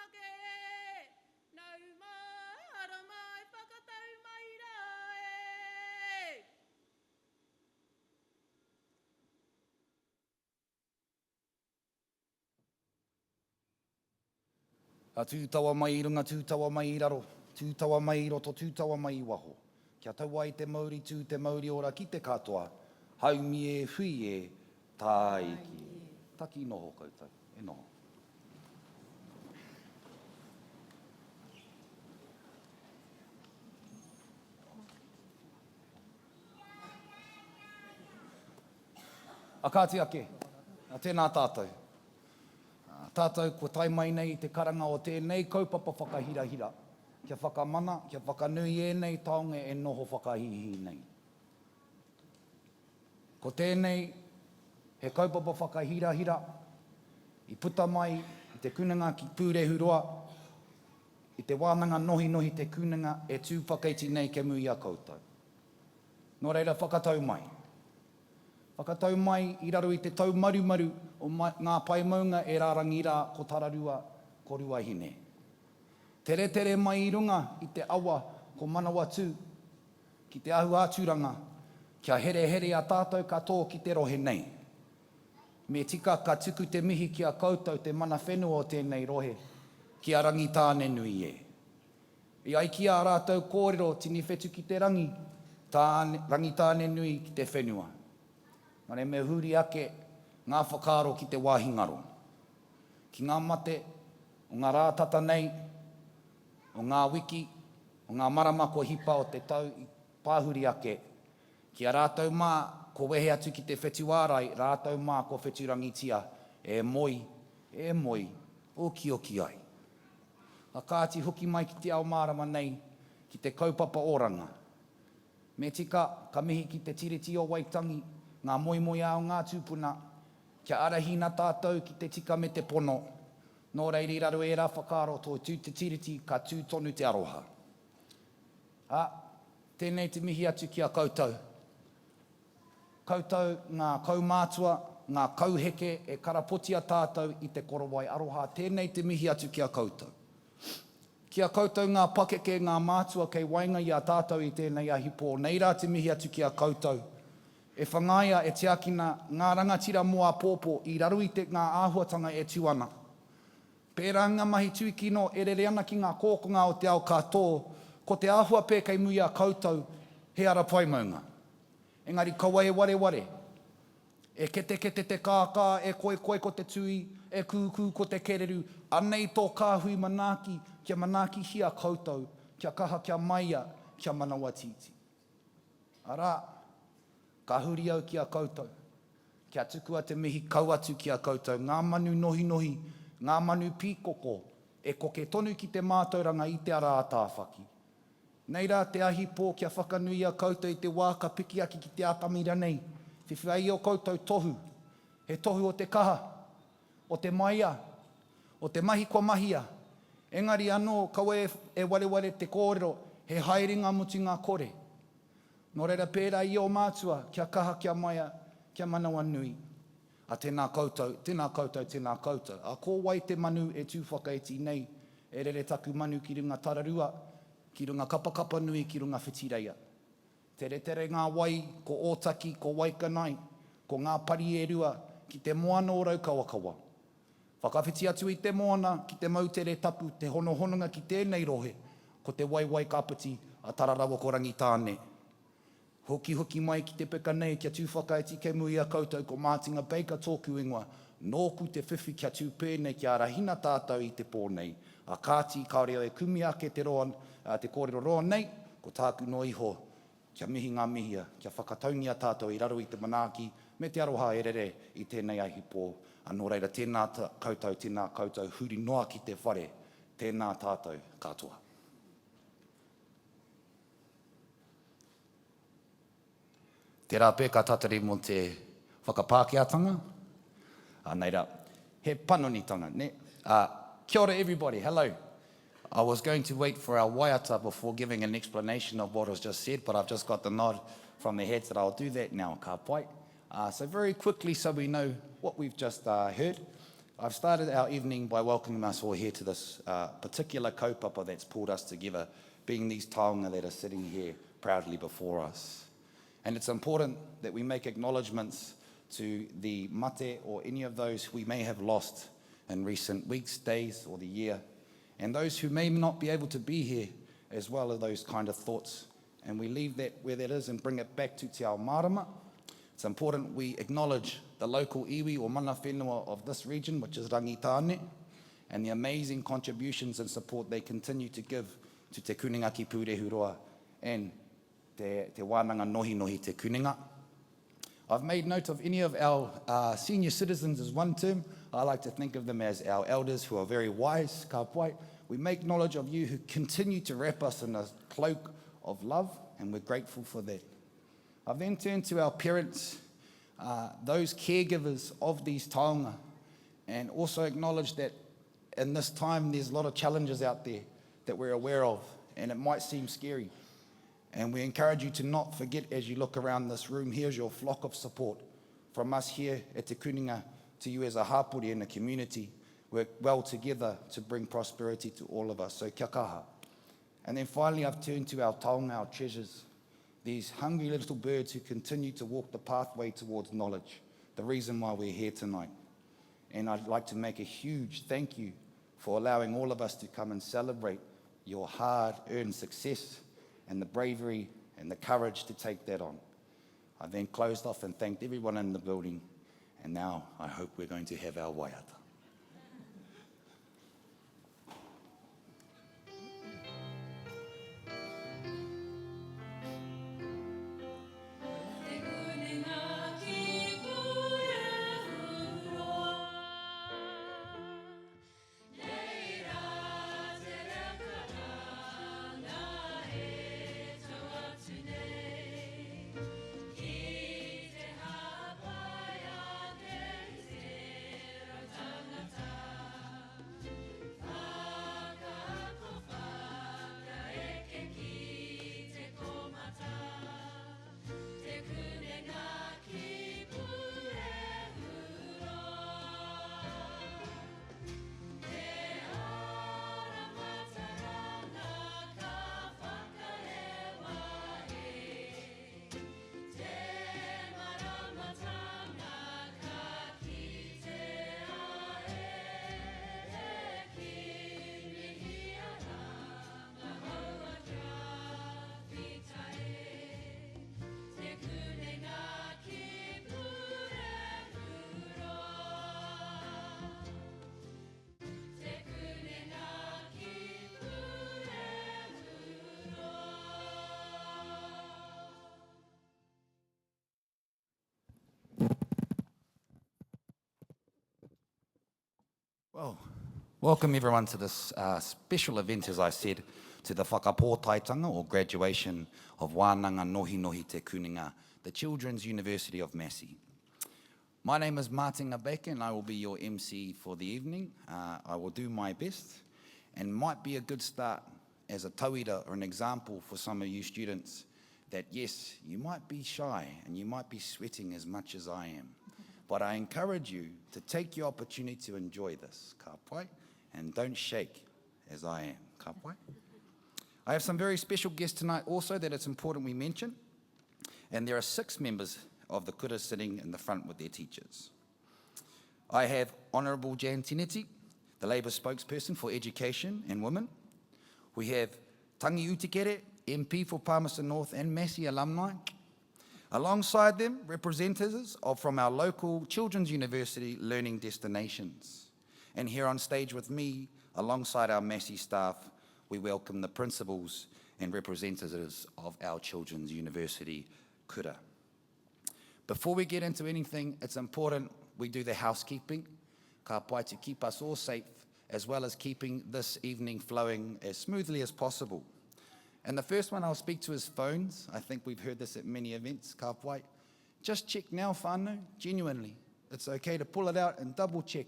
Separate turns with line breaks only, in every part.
whanake nau mara mai whakatau mai rae.
A tūtawa mai I runga, tūtawa mai I raro, tūtawa mai I roto, tūtawa mai I waho. Kia taua I te mauri tū, te mauri ora ki te katoa, haumi e hui e tāiki. Taki noho koutou, e noho. A kāti ake, a tēnā tātou. Tātou, ko tai mai nei I te karanga o tēnei kaupapa whakahirahira. Kia whakamana, kia whakanui e nei taonga e noho whakahihi nei. Ko tēnei, he kaupapa whakahirahira, I puta mai I te kunanga ki pūrehuroa, I te wānanga nohi te kunanga e tūwhakaiti nei ke mui a koutou. Nō reira whakatau mai. Whakatau mai I raro I te tau marumaru o ngā pai maunga e rārangi rā ko tararua ko ruahine. Tere mai I runga I te awa ko Manawatū, ki te ahu āturanga, kia here a tātou katoa ki te rohe nei. Me tika ka tuku te mihi ki a koutou te mana whenua o tēnei rohe, ki a rangi tāne nui e. I ai ki a rātou kōrero tini whetu ki te rangi tāne nui ki te whenua. Mare me huri ake ngā whakaaro ki te wāhingaro. Ki ngā mate o ngā rātata nei, o ngā wiki, o ngā marama ko hipa o te tau I pāhuri ake. Ki a rātou mā ko wehe atu ki te whetu ārai, rātou mā ko whetu rangitia e moi, o ki ai. A kāti hoki mai ki te ao mārama nei, ki te kaupapa oranga. Me tika ka mihi ki te tiriti o Waitangi, ngā moi ao ngā tūpuna, kia arahina tātou ki te tika me te pono, nō reiri raro e rā whakaaro tō tū te tiriti ka tū tonu te aroha. Tēnei te mihi atu ki a koutou. Koutou ngā kaumātua, ngā kauheke e karapotia tātou I te korowai aroha. Tēnei te mihi atu ki a koutou. Ki a koutou ngā pakeke, ngā mātua kei wainga I a tātou I tēnei ahipo. Nei rā te mihi atu ki a koutou. E whangaia e te akina ngā rangatira mua pōpō I raro I te ngā āhuatanga e tuana. Pērā ngā mahi tuikino e rere ana ki ngā kōkonga o te ao katoa, ko te āhua pē kei mui a koutou he ara paimaunga. Engari kaua e ware, e kete te kākā, e koe ko te tui, e kūkū ko te kereru, anei tō kāhui manaaki, kia manaaki hia koutou, kia kaha kia maia, kia Manawatū. Arā, ka huri au ki a koutou, kia tukua te mihi kau atu ki a koutou, ngā manu nohi, ngā manu pīkoko, e koke tonu ki te mātauranga I te ara a tāwhaki. Nei rā te ahi pō kia whakanui a koutou I te wāka piki aki ki te atamira nei, whiwhai o koutou tohu, he tohu o te kaha, o te maia, o te mahi kua mahia, engari anō kaua e ware te kōrero, he haerenga muti ngā kore. Nō reira pērā I o mātua, kia kaha, kia maia, kia manawa nui. A tēnā koutou. A ko wai te manu e tūwhakaiti nei, e rere taku manu ki runga tararua, ki runga kapakapa nui, ki runga whitireia. Tere ngā wai, ko ōtaki, ko waikanai, ko ngā pari e rua, ki te moana o rau kawakawa. Whakawhiti atu I te moana, ki te mautere tapu, te honohononga ki tēnei rohe, ko te waiwai kapiti, a tararawa ko rangi tāne. Hoki mai ki te peka nei, kia tūwhakaiti ke mui a koutou ko mātinga Baker tōku ingoa, nōku te whiwhi kia tū pēnei kia arahina tātou I te pō nei. A kāti kaore e kumi ake te kōrero roa nei, ko tāku no iho, kia mihi ngā mihia, kia whakataungia tātou I raro I te manaaki, me te aroha e rere I tēnei ahi pō. Anō reira tēnā koutou, huri noa ki te whare, tēnā tātou katoa. Tērā pē ka tatari mo te whakapākeatanga. Neira, he panonitanga, ne? Kia ora everybody, hello. I was going to wait for our waiata before giving an explanation of what was just said, but I've just got the nod from the heads that I'll do that now, ka pai. So very quickly, so we know what we've just heard. I've started our evening by welcoming us all here to this particular kaupapa that's pulled us together, being these taonga that are sitting here proudly before us. And it's important that we make acknowledgements to the mate or any of those we may have lost in recent weeks, days, or the year, and those who may not be able to be here, as well as those kind of thoughts. And we leave that where that is and bring it back to te ao marama. It's important we acknowledge the local iwi or mana whenua of this region, which is Rangitane, and the amazing contributions and support they continue to give to te kuninga ki Pūrehuroa and te wānanga nohi nohi te kuninga. I've made note of any of our senior citizens as one term. I like to think of them as our elders who are very wise, ka pai. We make knowledge of you who continue to wrap us in a cloak of love, and we're grateful for that. I've then turned to our parents, those caregivers of these taonga, and also acknowledge that in this time there's a lot of challenges out there that we're aware of, and it might seem scary. And we encourage you to not forget as you look around this room, here's your flock of support from us here at Te Kuninga to you as a hapori in the community. Work well together to bring prosperity to all of us, so kia kaha. And then finally I've turned to our taonga, our treasures, these hungry little birds who continue to walk the pathway towards knowledge, the reason why we're here tonight. And I'd like to make a huge thank you for allowing all of us to come and celebrate your hard-earned success and the bravery and the courage to take that on. I then closed off and thanked everyone in the building, and now I hope we're going to have our waiata. Well, welcome everyone to this special event, as I said, to the whakapōtaitanga or graduation of Wānanga Nohi Nohi Te Kuninga, the Children's University of Massey. My name is Martin Baker and I will be your MC for the evening. I will do my best and might be a good start as a tauira or an example for some of you students that yes, you might be shy and you might be sweating as much as I am. But I encourage you to take your opportunity to enjoy this, ka pai, and don't shake as I am, ka pai. I have some very special guests tonight also that it's important we mention, and there are 6 members of the kura sitting in the front with their teachers. I have Honourable Jan Tineti, the Labour spokesperson for Education and Women. We have Tangi Utikere, MP for Palmerston North and Massey alumni. Alongside them, representatives from our local Children's University learning destinations. And here on stage with me, alongside our Massey staff, we welcome the principals and representatives of our Children's University kura. Before we get into anything, it's important we do the housekeeping, ka pai, to keep us all safe, as well as keeping this evening flowing as smoothly as possible. And the first one I'll speak to is phones. I think we've heard this at many events, ka pai. Just check now, whānau, genuinely. It's okay to pull it out and double check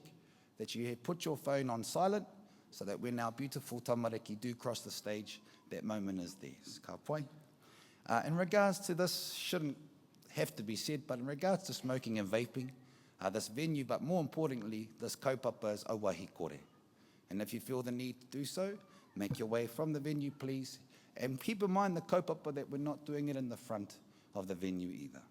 that you have put your phone on silent so that when our beautiful tamariki do cross the stage, that moment is theirs, ka pai. In regards to this, shouldn't have to be said, but in regards to smoking and vaping, this venue, but more importantly, this kaupapa is auahi kore. And if you feel the need to do so, make your way from the venue, please. And keep in mind the kaupapa that we're not doing it in the front of the venue either.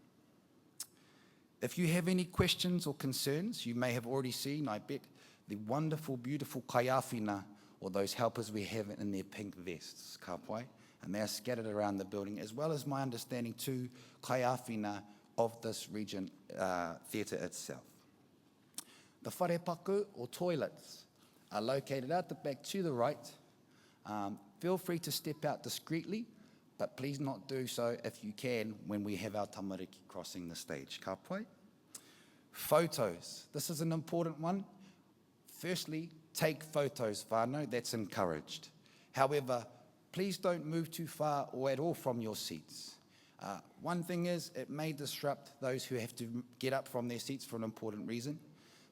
If you have any questions or concerns, you may have already seen, I bet, the wonderful, beautiful kaiawhina, or those helpers we have in their pink vests, ka pai, and they are scattered around the building, as well as my understanding too, kaiawhina of this region theatre itself. The wharepaku, or toilets, are located out the back to the right. Feel free to step out discreetly, but please not do so if you can when we have our tamariki crossing the stage. Ka pai? Photos. This is an important one. Firstly, take photos, whānau, that's encouraged. However, please don't move too far or at all from your seats. One thing is, it may disrupt those who have to get up from their seats for an important reason.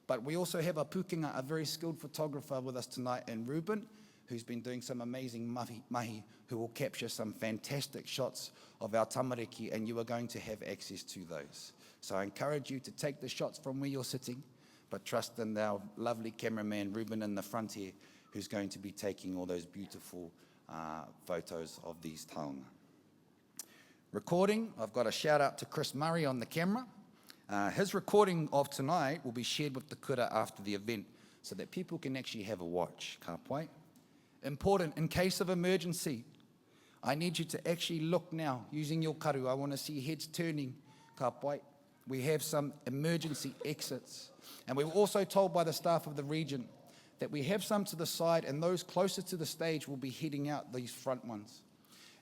But we also have a pukinga, a very skilled photographer with us tonight, in Ruben, who's been doing some amazing mahi, who will capture some fantastic shots of our tamariki, and you are going to have access to those. So I encourage you to take the shots from where you're sitting, but trust in our lovely cameraman, Ruben, in the front here, who's going to be taking all those beautiful photos of these taonga. Recording, I've got a shout out to Chris Murray on the camera. His recording of tonight will be shared with the kura after the event so that people can actually have a watch, ka pai. Important, in case of emergency, I need you to actually look now using your karu. I want to see heads turning, ka pai. We have some emergency exits. And we were also told by the staff of the region that we have some to the side, and those closer to the stage will be heading out these front ones.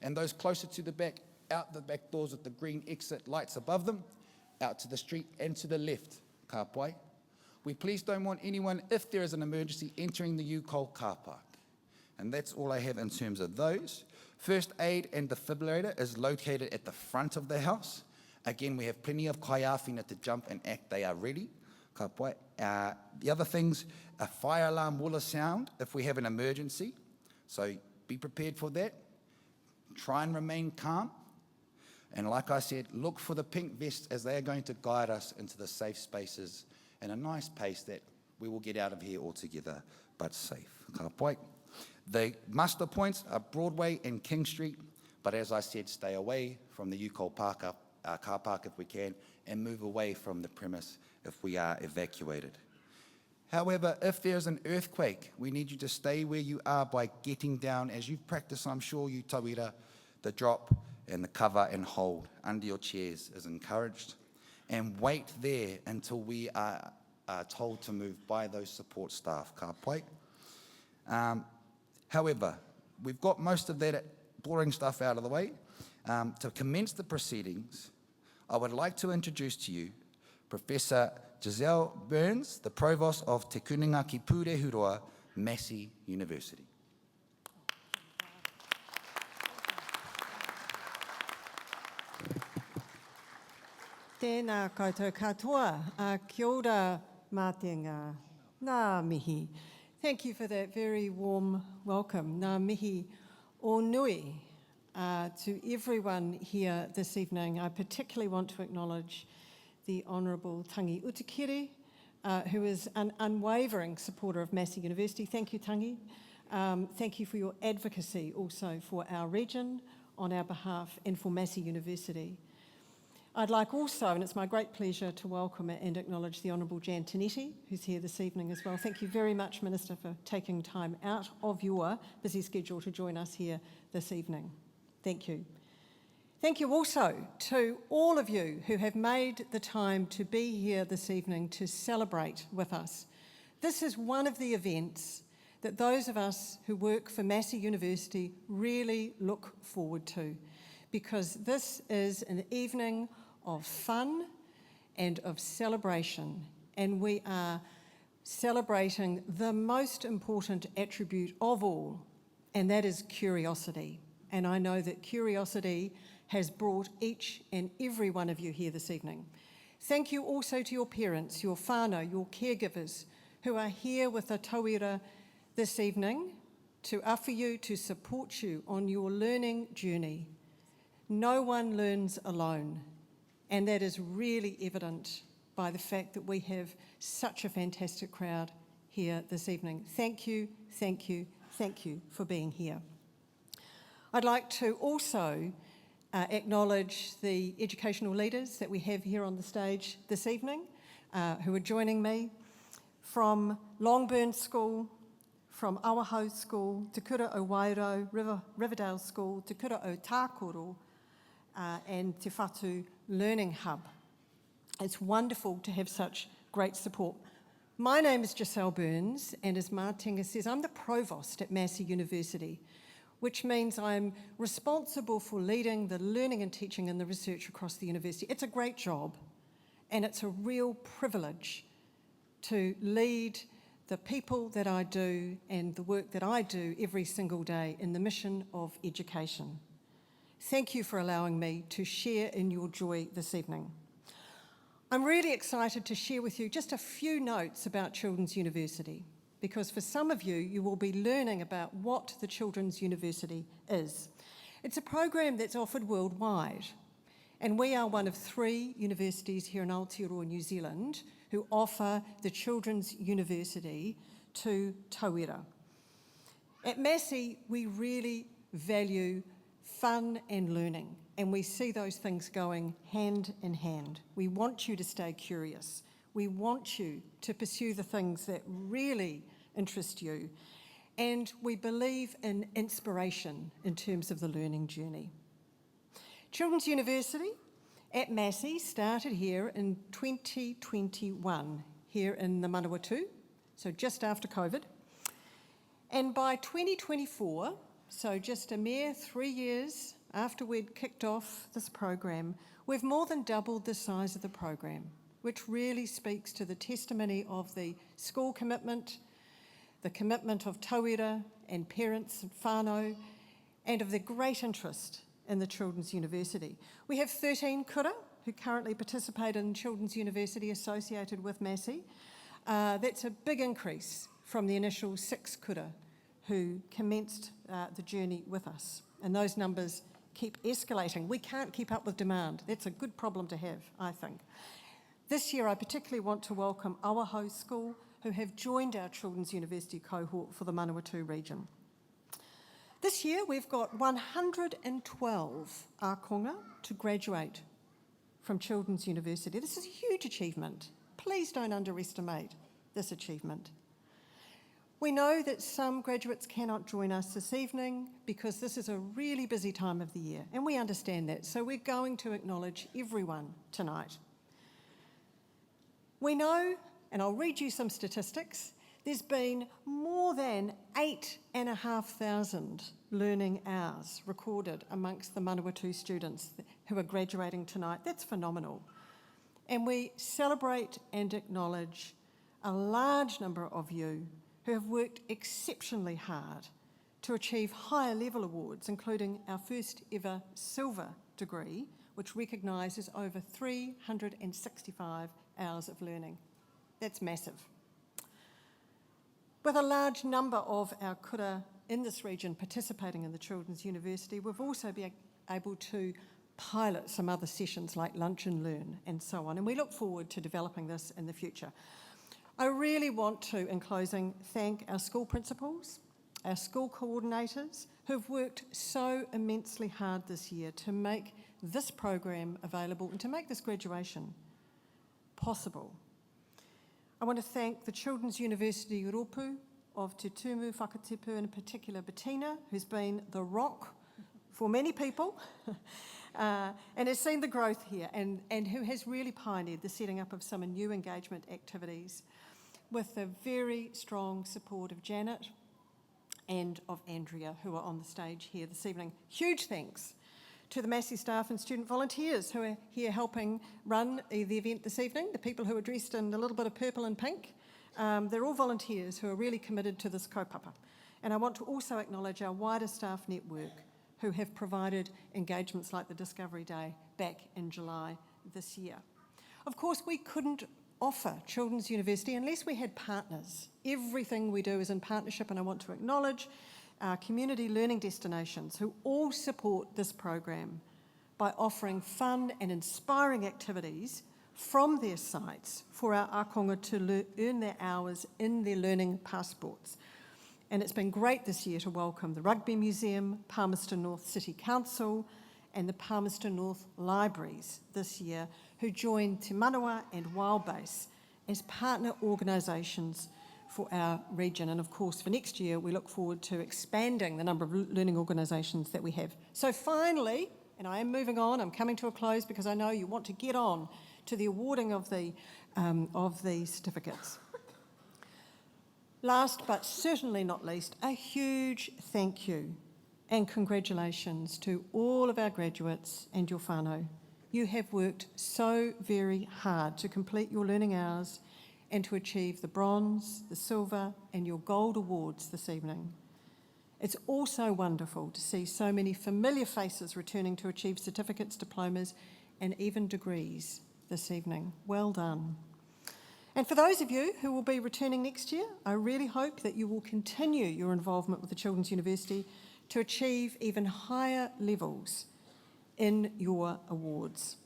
And those closer to the back, out the back doors with the green exit lights above them, out to the street and to the left, ka pai. We please don't want anyone, if there is an emergency, entering the Ukol car park. And that's all I have in terms of those. First aid and defibrillator is located at the front of the house. Again, we have plenty of kaiawhina to jump and act. They are ready. Ka pai. The other things, a fire alarm will sound if we have an emergency. So be prepared for that. Try and remain calm. And like I said, look for the pink vests as they are going to guide us into the safe spaces in a nice pace that we will get out of here all together, but safe. Ka pai. The muster points are Broadway and King Street, but as I said, stay away from the Ukol car park if we can, and move away from the premise if we are evacuated. However, if there's an earthquake, we need you to stay where you are by getting down, as you've practiced, I'm sure you tauira, the drop and the cover and hold under your chairs is encouraged. And wait there until we are told to move by those support staff, ka pai. However, we've got most of that boring stuff out of the way. To commence the proceedings, I would like to introduce to you Professor Giselle Burns, the Provost of Te Kuninga ki Purehuroa, Massey University.
Tēnā koutou katoa, kia ora mā te ngā, nā mihi. Thank you for that very warm welcome. Nā mihi o nui to everyone here this evening. I particularly want to acknowledge the Honourable Tangi Utikere, who is an unwavering supporter of Massey University. Thank you, Tangi. Thank you for your advocacy also for our region on our behalf and for Massey University. I'd like also, and it's my great pleasure to welcome and acknowledge the Honourable Jan Tinetti, who's here this evening as well. Thank you very much, Minister, for taking time out of your busy schedule to join us here this evening. Thank you. Thank you also to all of you who have made the time to be here this evening to celebrate with us. This is one of the events that those of us who work for Massey University really look forward to, because this is an evening of fun and of celebration, and we are celebrating the most important attribute of all, and that is curiosity. And I know that curiosity has brought each and every one of you here this evening. Thank you also to your parents, your whānau, your caregivers, who are here with a tauira this evening to offer you, to support you on your learning journey. No one learns alone, and that is really evident by the fact that we have such a fantastic crowd here this evening. Thank you, thank you, thank you for being here. I'd like to also acknowledge the educational leaders that we have here on the stage this evening who are joining me from Longburn School, from Awahau School, Te Kura o Wairau, Riverdale School, Te Kura o Tākoro, and Te Whatu Learning Hub. It's wonderful to have such great support. My name is Giselle Burns, and as Martinga says, I'm the Provost at Massey University, which means I'm responsible for leading the learning and teaching and the research across the university. It's a great job, and it's a real privilege to lead the people that I do and the work that I do every single day in the mission of education. Thank you for allowing me to share in your joy this evening. I'm really excited to share with you just a few notes about Children's University, because for some of you, you will be learning about what the Children's University is. It's a program that's offered worldwide, and we are one of 3 universities here in Aotearoa, New Zealand, who offer the Children's University to tauira. At Massey, we really value fun and learning, and we see those things going hand in hand. We want you to stay curious. We want you to pursue the things that really interest you, and we believe in inspiration in terms of the learning journey. Children's University at Massey started here in 2021, here in the Manawatū, so just after COVID. And by 2024, so just a mere 3 years after we'd kicked off this program, we've more than doubled the size of the program, which really speaks to the testimony of the school commitment, the commitment of tauira and parents and whānau, and of the great interest in the Children's University. We have 13 kura who currently participate in Children's University associated with Massey. That's a big increase from the initial 6 kura who commenced the journey with us. And those numbers keep escalating. We can't keep up with demand. That's a good problem to have, I think. This year, I particularly want to welcome Awahau School, who have joined our Children's University cohort for the Manawatū region. This year, we've got 112 ākonga to graduate from Children's University. This is a huge achievement. Please don't underestimate this achievement. We know that some graduates cannot join us this evening because this is a really busy time of the year, and we understand that, so we're going to acknowledge everyone tonight. We know, and I'll read you some statistics, there's been more than 8,500 learning hours recorded amongst the Manawatū students who are graduating tonight. That's phenomenal. And we celebrate and acknowledge a large number of you who have worked exceptionally hard to achieve higher level awards, including our first ever silver degree, which recognises over 365 hours of learning. That's massive. With a large number of our kura in this region participating in the Children's University, we've also been able to pilot some other sessions like Lunch and Learn and so on, and we look forward to developing this in the future. I really want to, in closing, thank our school principals, our school coordinators, who've worked so immensely hard this year to make this program available and to make this graduation possible. I want to thank the Children's University Uropu of Te Tumu Whakatipu, and in particular Bettina, who's been the rock for many people and has seen the growth here and who has really pioneered the setting up of some new engagement activities with the very strong support of Janet and of Andrea, who are on the stage here this evening. Huge thanks to the Massey staff and student volunteers who are here helping run the event this evening, the people who are dressed in a little bit of purple and pink. They're all volunteers who are really committed to this kaupapa. And I want to also acknowledge our wider staff network who have provided engagements like the Discovery Day back in July this year. Of course, we couldn't offer Children's University unless we had partners. Everything we do is in partnership, and I want to acknowledge our community learning destinations who all support this program by offering fun and inspiring activities from their sites for our akonga to earn their hours in their learning passports. And it's been great this year to welcome the Rugby Museum, Palmerston North City Council, and the Palmerston North Libraries this year, who joined Te Manawa and Wildbase as partner organisations for our region. And of course, for next year, we look forward to expanding the number of learning organisations that we have. So finally, and I am moving on, I'm coming to a close because I know you want to get on to the awarding of the certificates. Last but certainly not least, a huge thank you and congratulations to all of our graduates and your whānau. You have worked so very hard to complete your learning hours and to achieve the bronze, the silver and your gold awards this evening. It's also wonderful to see so many familiar faces returning to achieve certificates, diplomas and even degrees this evening. Well done. And for those of you who will be returning next year, I really hope that you will continue your involvement with the Children's University to achieve even higher levels in your awards.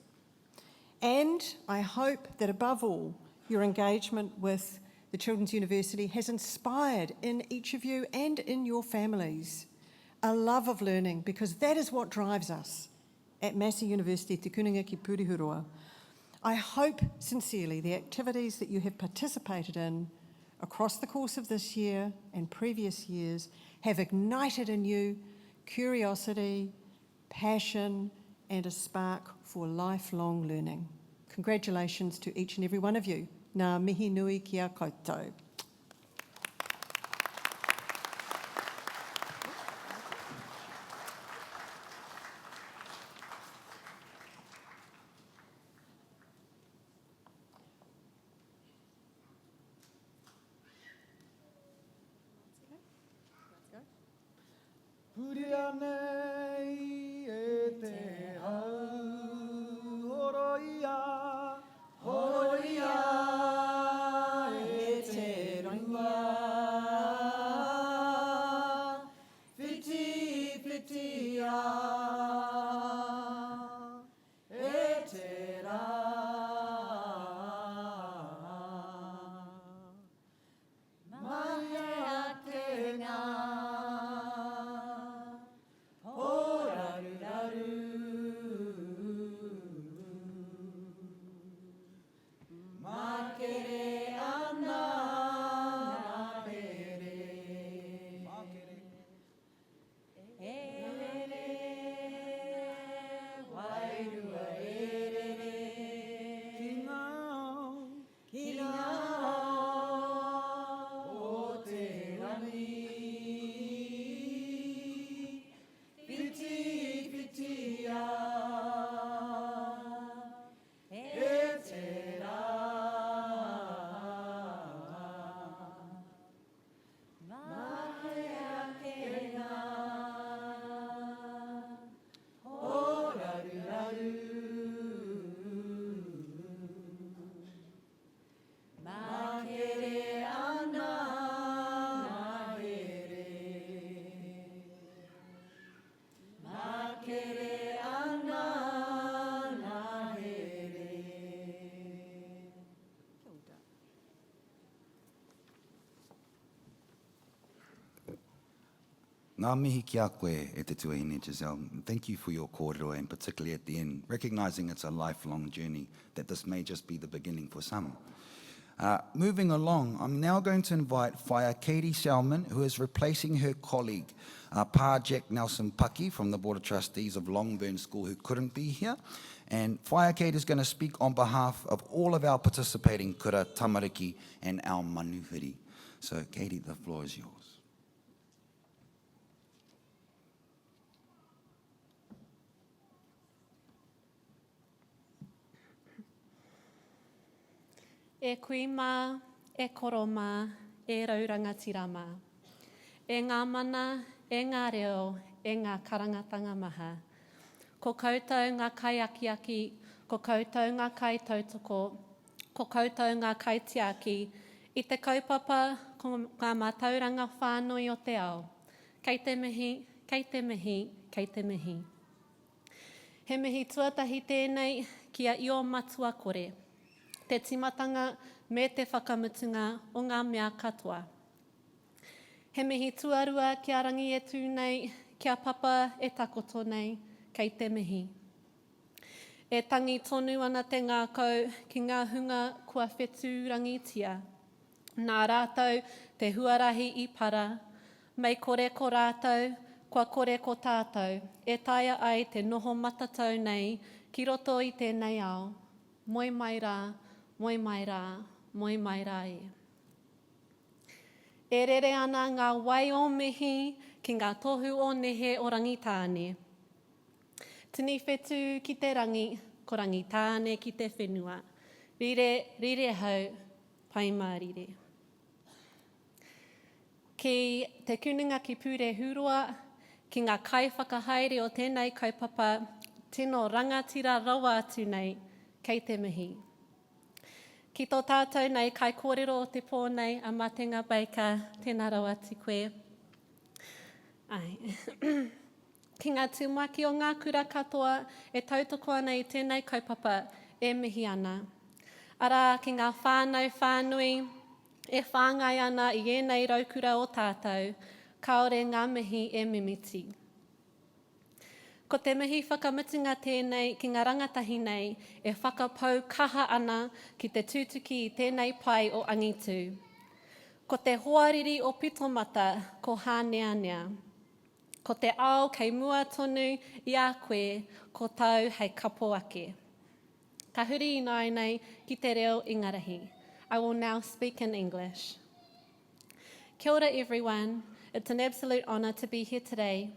And I hope that above all, your engagement with the Children's University has inspired in each of you and in your families a love of learning, because that is what drives us at Massey University Te Kuninga ki Purihuroa. I hope sincerely the activities that you have participated in across the course of this year and previous years have ignited in you curiosity, passion, and a spark for lifelong learning. Congratulations to each and every one of you. Ngā mihi nui ki a koutou.
Puria nei e te hau, horoia, horoia e te rangua. Whiti, whitia e te rā. Mai a te ngā. Ngā mihi ki a koe e te tuahine, Giselle. Thank you for your kōrero, and particularly at the end, recognising it's a lifelong journey, that this may just be the beginning for some. Moving along, I'm now going to invite Whaia Katie Salmon, who is replacing her colleague, Pa Jack Nelson Paki from the Board of Trustees of Longburn School, who couldn't be here. And Whaia Kate is going to speak on behalf of all of our participating kura, tamariki, and our manuhiri. So, Katie, the floor is yours.
E kuima, e koroma, e rauranga-tirama. E ngā mana, e ngā reo, e ngā karangatanga maha. Ko koutou ngā kai aki-aki, ko koutou ngā kai tautoko, ko koutou ngā kai tiaki, i te kaupapa ko ngā mātauranga whānui o te ao. Kei te mihi, kei te mihi, kei te mihi. He mihi tuatahi tēnei kia io matua kore. te timatanga me te whakamutunga o ngā mea katoa. He mihi tuarua kia rangi e tū nei, kia papa e takoto nei, kei te mihi. E tangi tonu ana te ngākau ki ngā hunga kua whetū rangitia. Nā rātou te huarahi I para, mei kore ko rātou, kua kore ko tātou, e taia ai te noho matatau nei, ki roto I tēnei ao. Moi mai rā, moi mai rā, moi mai rā e. E rere ana ngā wai o mihi ki ngā tohu o nehe o rangitāne. Tini whetū ki te rangi, ko rangitāne ki te whenua. Rire hau, pai mā rire. Ki te kuninga ki pūre hurua, ki ngā kai whakahaere o tēnei kaupapa, tino rangatira rawa atu nei, kei te mihi. Ki tō tātou nei kai kōrero o te pōnei, a Matenga Baker, tēnā rau atu koe. Ai. Ki ngā tūmaki o ngā kura katoa, e tautoko ana I tēnei kaupapa, e mihi ana. Arā, ki ngā whānau whānui, e whāngai ana I ēnei raukura o tātou, kaore ngā mihi e mimiti. Ko te mihi whakamutunga tēnei ki ngā rangatahi nei, e whakapau kaha ana ki te tūtuki I tēnei pai o Angitu. Ko te hoariri o pitomata ko hāneanea. Ko te ao kei mua tonu I a koe, ko tau hei kapo ake. Ka huri I nei ki te reo ingarahi. I will now speak in English. Kia ora everyone. It's an absolute honour to be here today.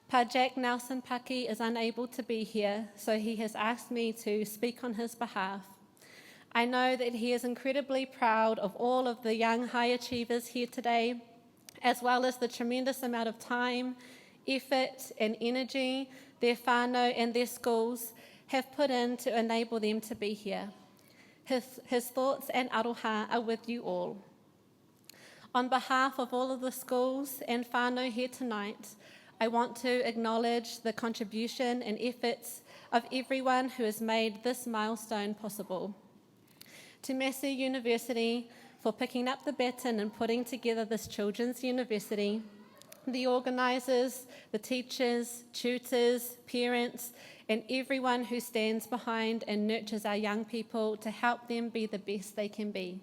Pa Jack Nelson Paki is unable to be here, so he has asked me to speak on his behalf. I know that he is incredibly proud of all of the young high achievers here today, as well as the tremendous amount of time, effort and energy their whānau and their schools have put in to enable them to be here. His thoughts and aroha are with you all. On behalf of all of the schools and whānau here tonight, I want to acknowledge the contribution and efforts of everyone who has made this milestone possible. To Massey University for picking up the baton and putting together this children's university, the organisers, the teachers, tutors, parents, and everyone who stands behind and nurtures our young people to help them be the best they can be.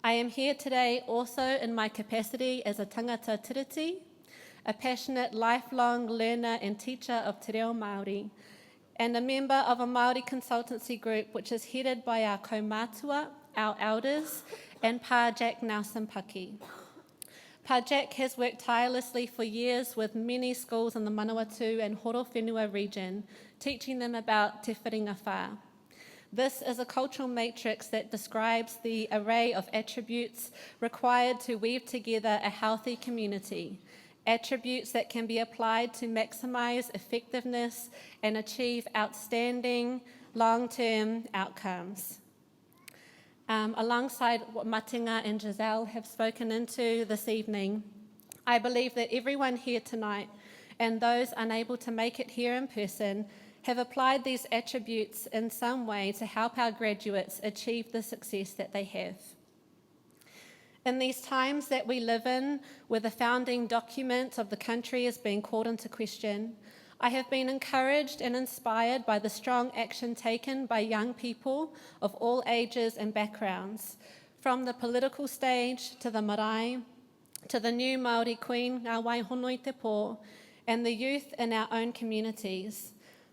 I am here today also in my capacity as a tangata tiriti, a passionate lifelong learner and teacher of te reo Māori, and a member of a Māori consultancy group which is headed by our kaumātua, our elders, and Pa Jack Nelson Paki. Pa Jack has worked tirelessly for years with many schools in the Manawatū and Horowhenua region, teaching them about te whiringa whā. This is a cultural matrix that describes the array of attributes required to weave together a healthy community, attributes that can be applied to maximise effectiveness and achieve outstanding long-term outcomes. Alongside what Matenga and Giselle have spoken into this evening, I believe that everyone here tonight and those unable to make it here in person have applied these attributes in some way to help our graduates achieve the success that they have. In these times that we live in, where the founding document of the country is being called into question, I have been encouraged and inspired by the strong action taken by young people of all ages and backgrounds, from the political stage to the marae, to the new Māori Queen, ngā Waihonoi te pō, and the youth in our own communities.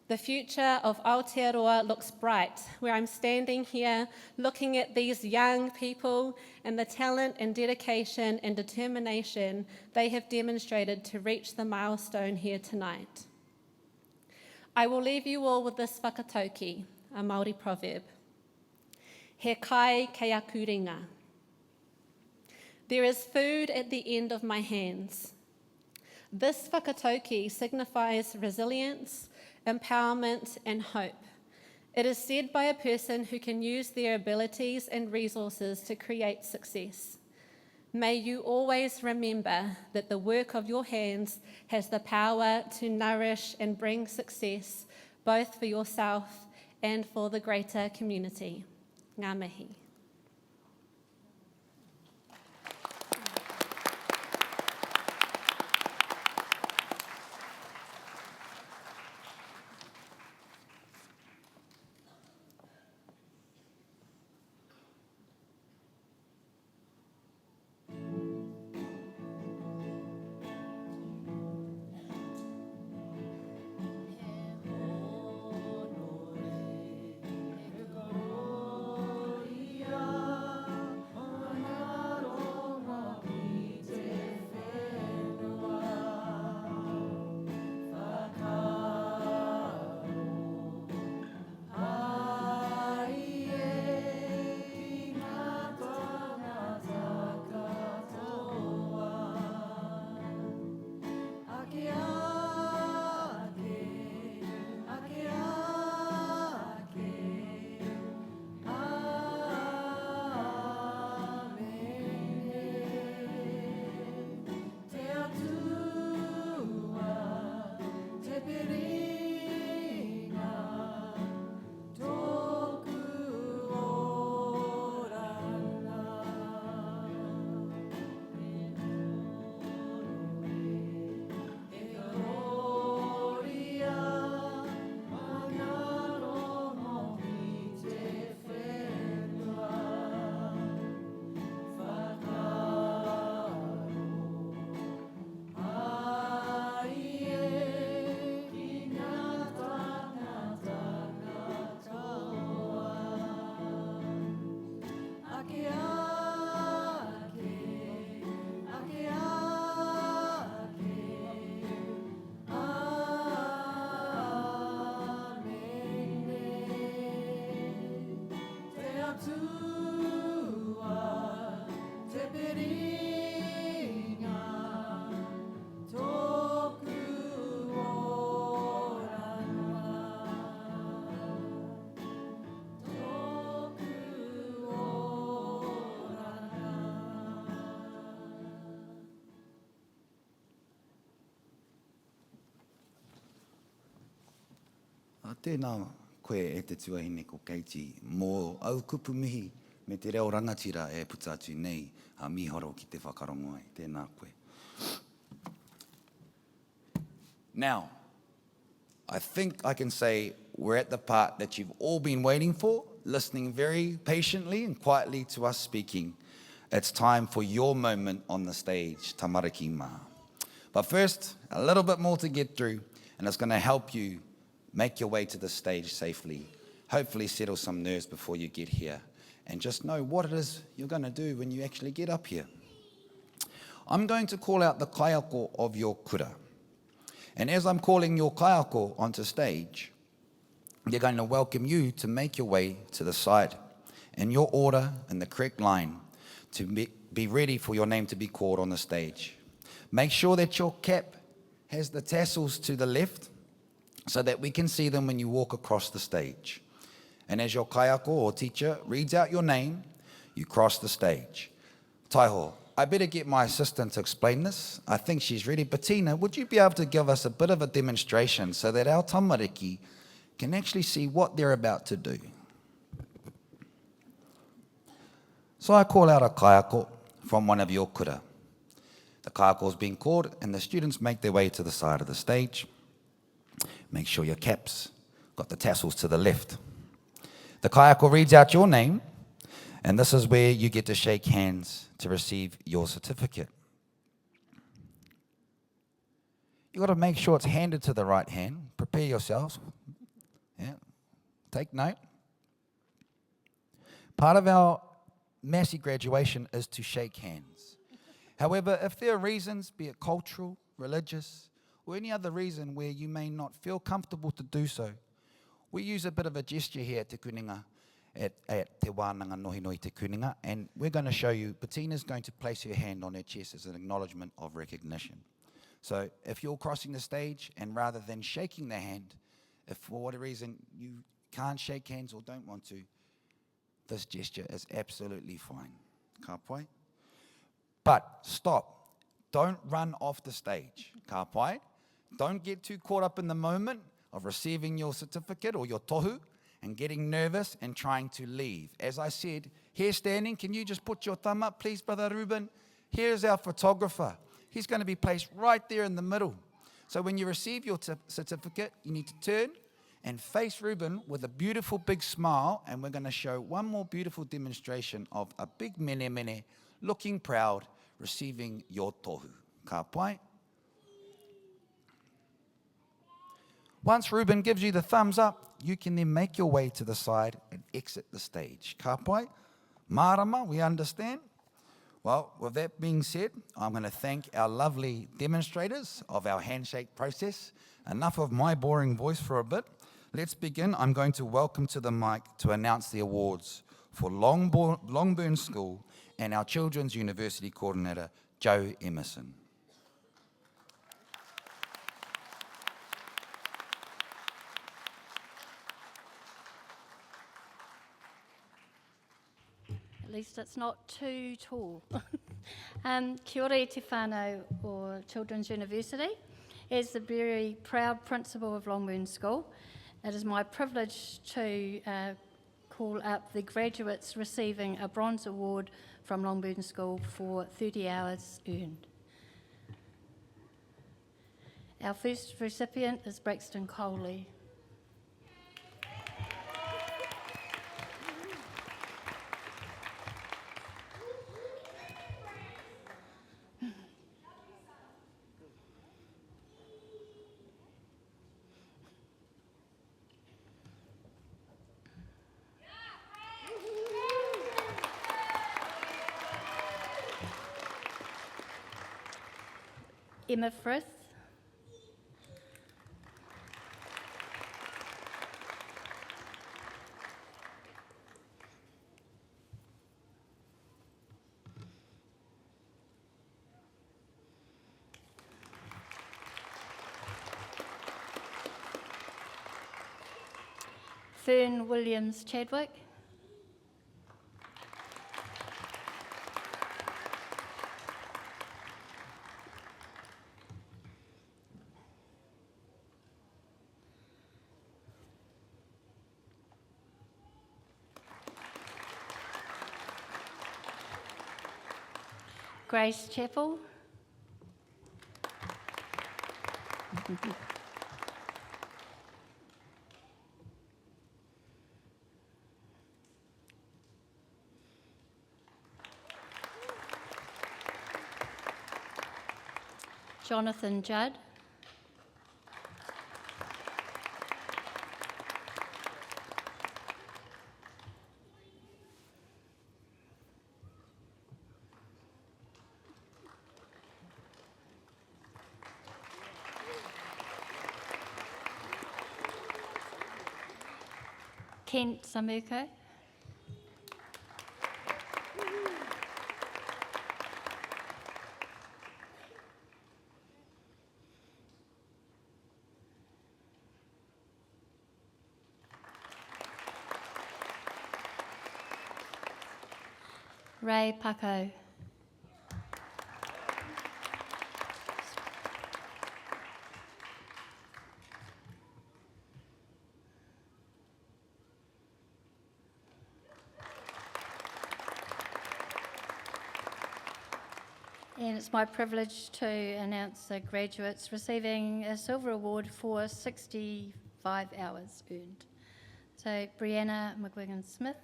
The future of Aotearoa looks bright, where I'm standing here looking at these young people and the talent and dedication and determination they have demonstrated to reach the milestone here tonight. I will leave you all with this whakatauki, a Māori proverb. He kai kei aku ringa. There is food at the end of my hands. This whakatauki signifies resilience, empowerment and hope. It is said by a person who can use their abilities and resources to create success. May you always remember that the work of your hands has the power to nourish and bring success, both for yourself and for the greater community. Ngā mihi.
Tēnā koe e te tuahine ko Keiti mō au kupu mihi me te reo rangatira e puta atu nei a miharo ki te whakarongo ai. Tēnā koe. Now, I think I can say we're at the part that you've all been waiting for, listening very patiently and quietly to us speaking. It's time for your moment on the stage, tamariki mā. But first, a little bit more to get through, and it's going to help you make your way to the stage safely. Hopefully settle some nerves before you get here. And just know what it is you're going to do when you actually get up here. I'm going to call out the kaiako of your kura. And as I'm calling your kaiako onto stage, they're going to welcome you to make your way to the side in your order, in the correct line, to be ready for your name to be called on the stage. Make sure that your cap has the tassels to the left, so that we can see them when you walk across the stage. And as your kaiako or teacher reads out your name, you cross the stage. Taiho, I better get my assistant to explain this. I think she's ready. Bettina, would you be able to give us a bit of a demonstration so that our tamariki can actually see what they're about to do? So I call out a kaiako from one of your kura. The kaiako is being called and the students make their way to the side of the stage. Make sure your cap's got the tassels to the left. The kaiako reads out your name, and this is where you get to shake hands to receive your certificate. You've got to make sure it's handed to the right hand. Prepare yourselves. Yeah. Take note. Part of our Massey graduation is to shake hands. However, if there are reasons, be it cultural, religious, or any other reason where you may not feel comfortable to do so, we use a bit of a gesture here at Te Kuninga, at Te Wānanga Nohi Nohi Te Kuninga, and we're going to show you, Bettina's going to place her hand on her chest as an acknowledgement of recognition. So if you're crossing the stage and rather than shaking the hand, if for whatever reason you can't shake hands or don't want to, this gesture is absolutely fine. Ka pai? But stop. Don't run off the stage. Ka pai? Don't get too caught up in the moment of receiving your certificate or your tohu and getting nervous and trying to leave. As I said, here standing, can you just put your thumb up, please, Brother Ruben? Here's our photographer. He's going to be placed right there in the middle. So when you receive your certificate, you need to turn and face Ruben with a beautiful big smile, and we're going to show one more beautiful demonstration of a big mene, looking proud, receiving your tohu. Ka pai. Once Ruben gives you the thumbs up, you can then make your way to the side and exit the stage. Ka pai. Marama, we understand? Well, with that being said, I'm going to thank our lovely demonstrators of our handshake process. Enough of my boring voice for a bit. Let's begin. I'm going to welcome to the mic to announce the awards for Longburn School and our Children's University Coordinator, Joe Emerson.
At least it's not too tall. Kia ora e te whānau o Children's University. As the very proud principal of Longburn School, it is my privilege to call up the graduates receiving a bronze award from Longburn School for 30 hours earned. Our first recipient is Braxton Coley. Emma Frith. Fern Williams Chadwick. Grace Chappell. Jonathan Judd. Kent Samuko. Ray Paco. And it's my privilege to announce the graduates receiving a silver award for 65 hours earned. So, Brianna McGuigan-Smith.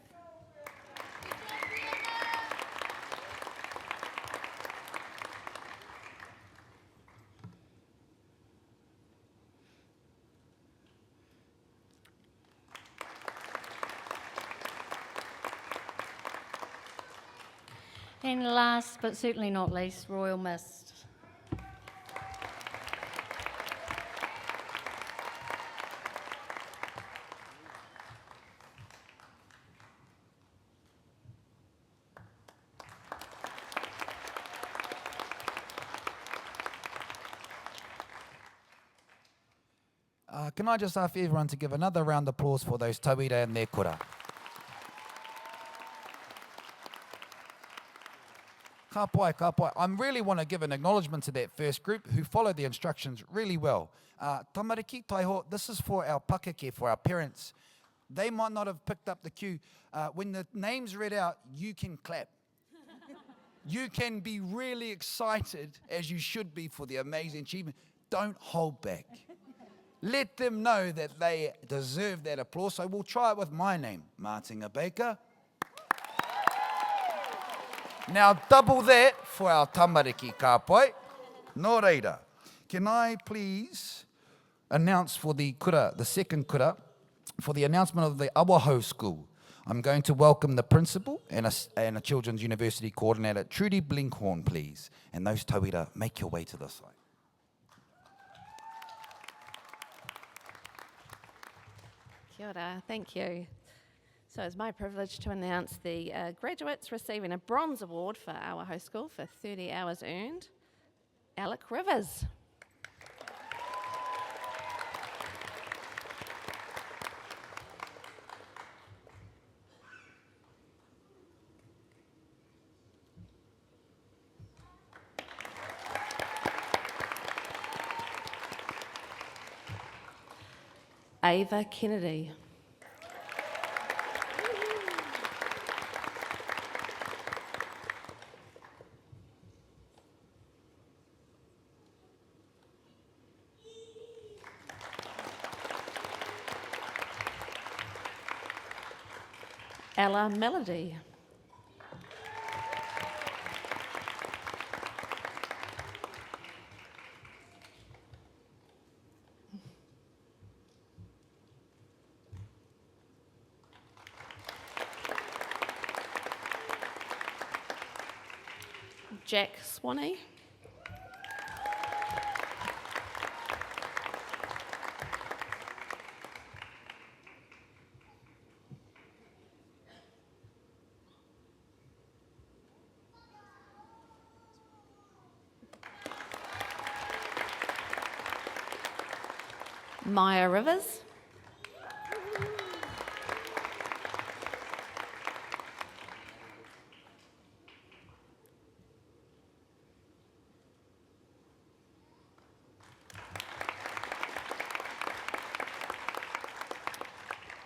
And last but certainly not least, Royal Mist.
Can I just ask everyone to give another round of applause for those tauira and their kura? Ka pai, ka pai. I really want to give an acknowledgement to that first group who followed the instructions really well. Tamariki, taiho, this is for our pakeke, for our parents. They might not have picked up the cue. When the name's read out, you can clap. You can be really excited, as you should be, for the amazing achievement. Don't hold back. Let them know that they deserve that applause. So we'll try it with my name, Martinga Baker. Now double that for our tamariki kāpai. Nō reira. Can I please announce for the kura, the second kura, for the announcement of the Awahau School. I'm going to welcome the principal and a Children's University coordinator, Trudy Blinkhorn, please. And those tauira, make your way to the side.
Kia ora, thank you. So it's my privilege to announce the graduates receiving a bronze award for Awahau School for 30 hours earned. Alec Rivers. Ava Kennedy. Ella Melody. Jack Swanee. Maya Rivers.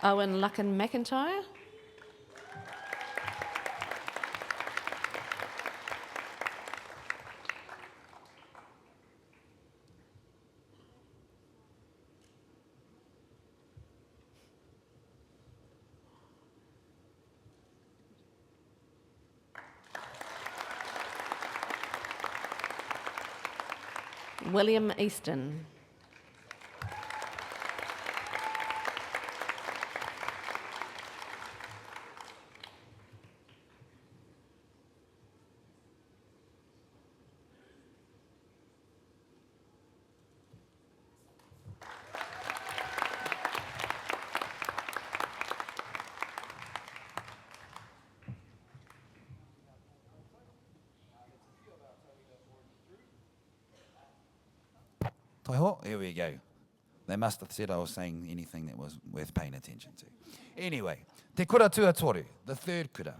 Owen Lucken McIntyre. William Easton.
Toiho, here we go. They must have said I was saying anything that was worth paying attention to. Anyway, te kura tuatoru, the third kura.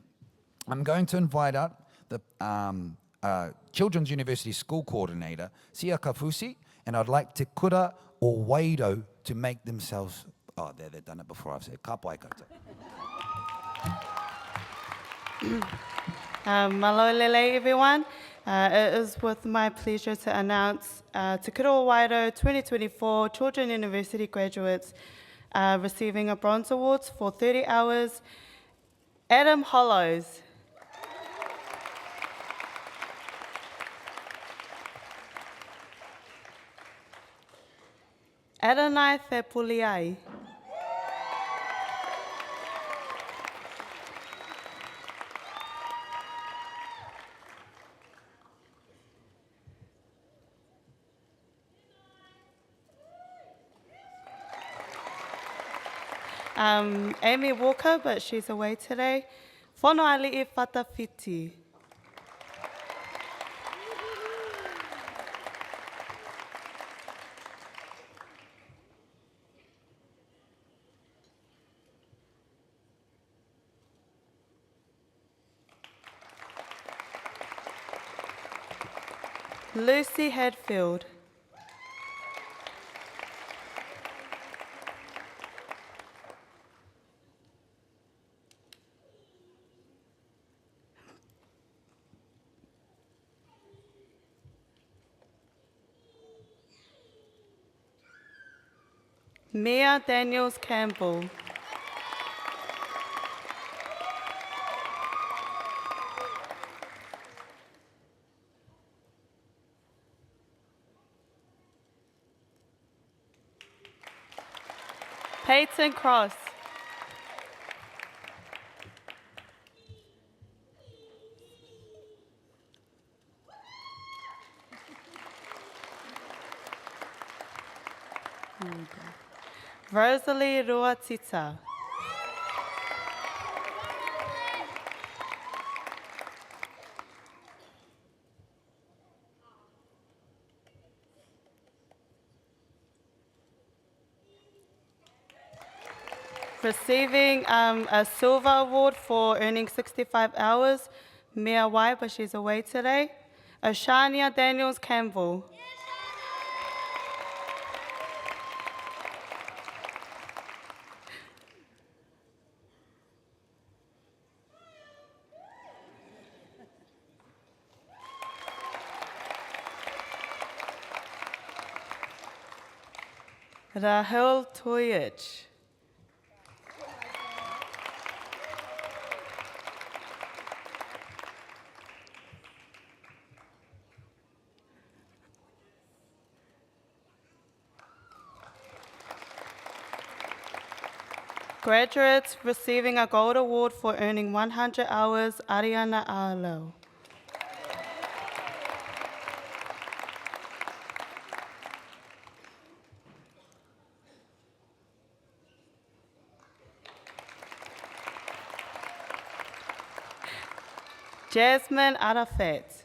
I'm going to invite out the Children's University School Coordinator, Sia Kafusi, and I'd like te kura o Waido to make themselves... Oh, they've done it before, I've said. Ka pai koutou.
Malolele, everyone. It is with my pleasure to announce Te Kura o Wairau 2024 Children University graduates receiving a bronze awards for 30 hours. Adam Hollows. Adonai Thepuliai. Amy Walker, but she's away today. Whono ali'i whatawhiti. Lucy Hadfield. Mia Daniels Campbell. Peyton Cross. Rosalie Ruatita. Receiving a silver award for earning 65 hours, Mia White, but she's away today. Ashania Daniels Campbell. Rahel Toyich. Graduates receiving a gold award for earning 100 hours, Ariana Arlo. Jasmine Arafat.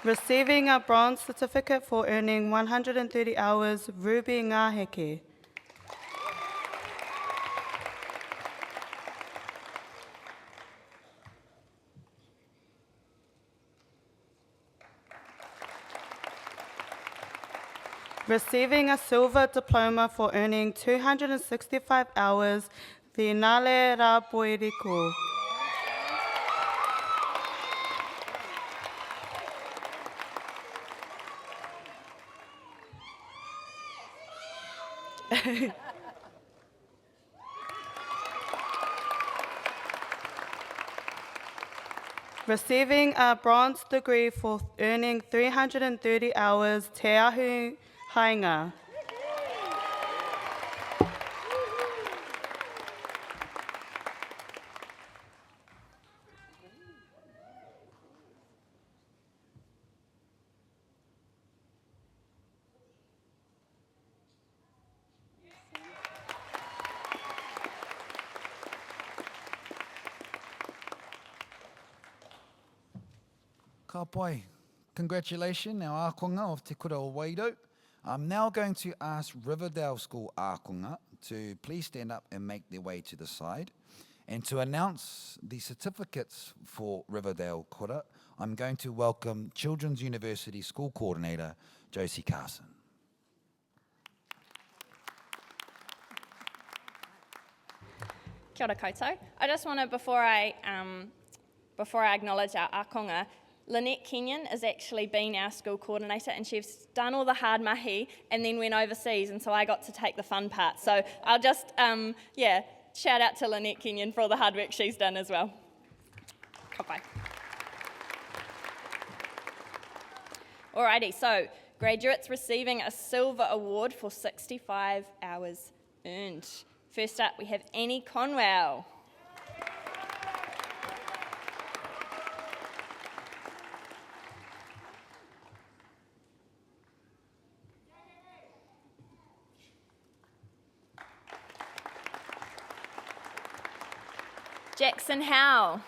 Receiving a bronze certificate for earning 130 hours, Ruby Ngaheke. Receiving a silver diploma for earning 265 hours, Vinale Rapoiriku. Receiving a bronze degree for earning 330 hours, Te Ahu Hainga.
Ka pai. Congratulations, our ākonga of Te Kura o Wairau. I'm now going to ask Riverdale School ākonga to please stand up and make their way to the side. And to announce the certificates for Riverdale Kura, I'm going to welcome Children's University School Coordinator, Josie Carson.
Kia ora koutou. I just want to, before I acknowledge our ākonga, Lynette Kenyon has actually been our school coordinator and she's done all the hard mahi and then went overseas, and so I got to take the fun part. So I'll just, shout out to Lynette Kenyon for all the hard work she's done as well. Ka pai. Alrighty, so graduates receiving a silver award for 65 hours earned. First up, we have Annie Conwell. Jackson Howe.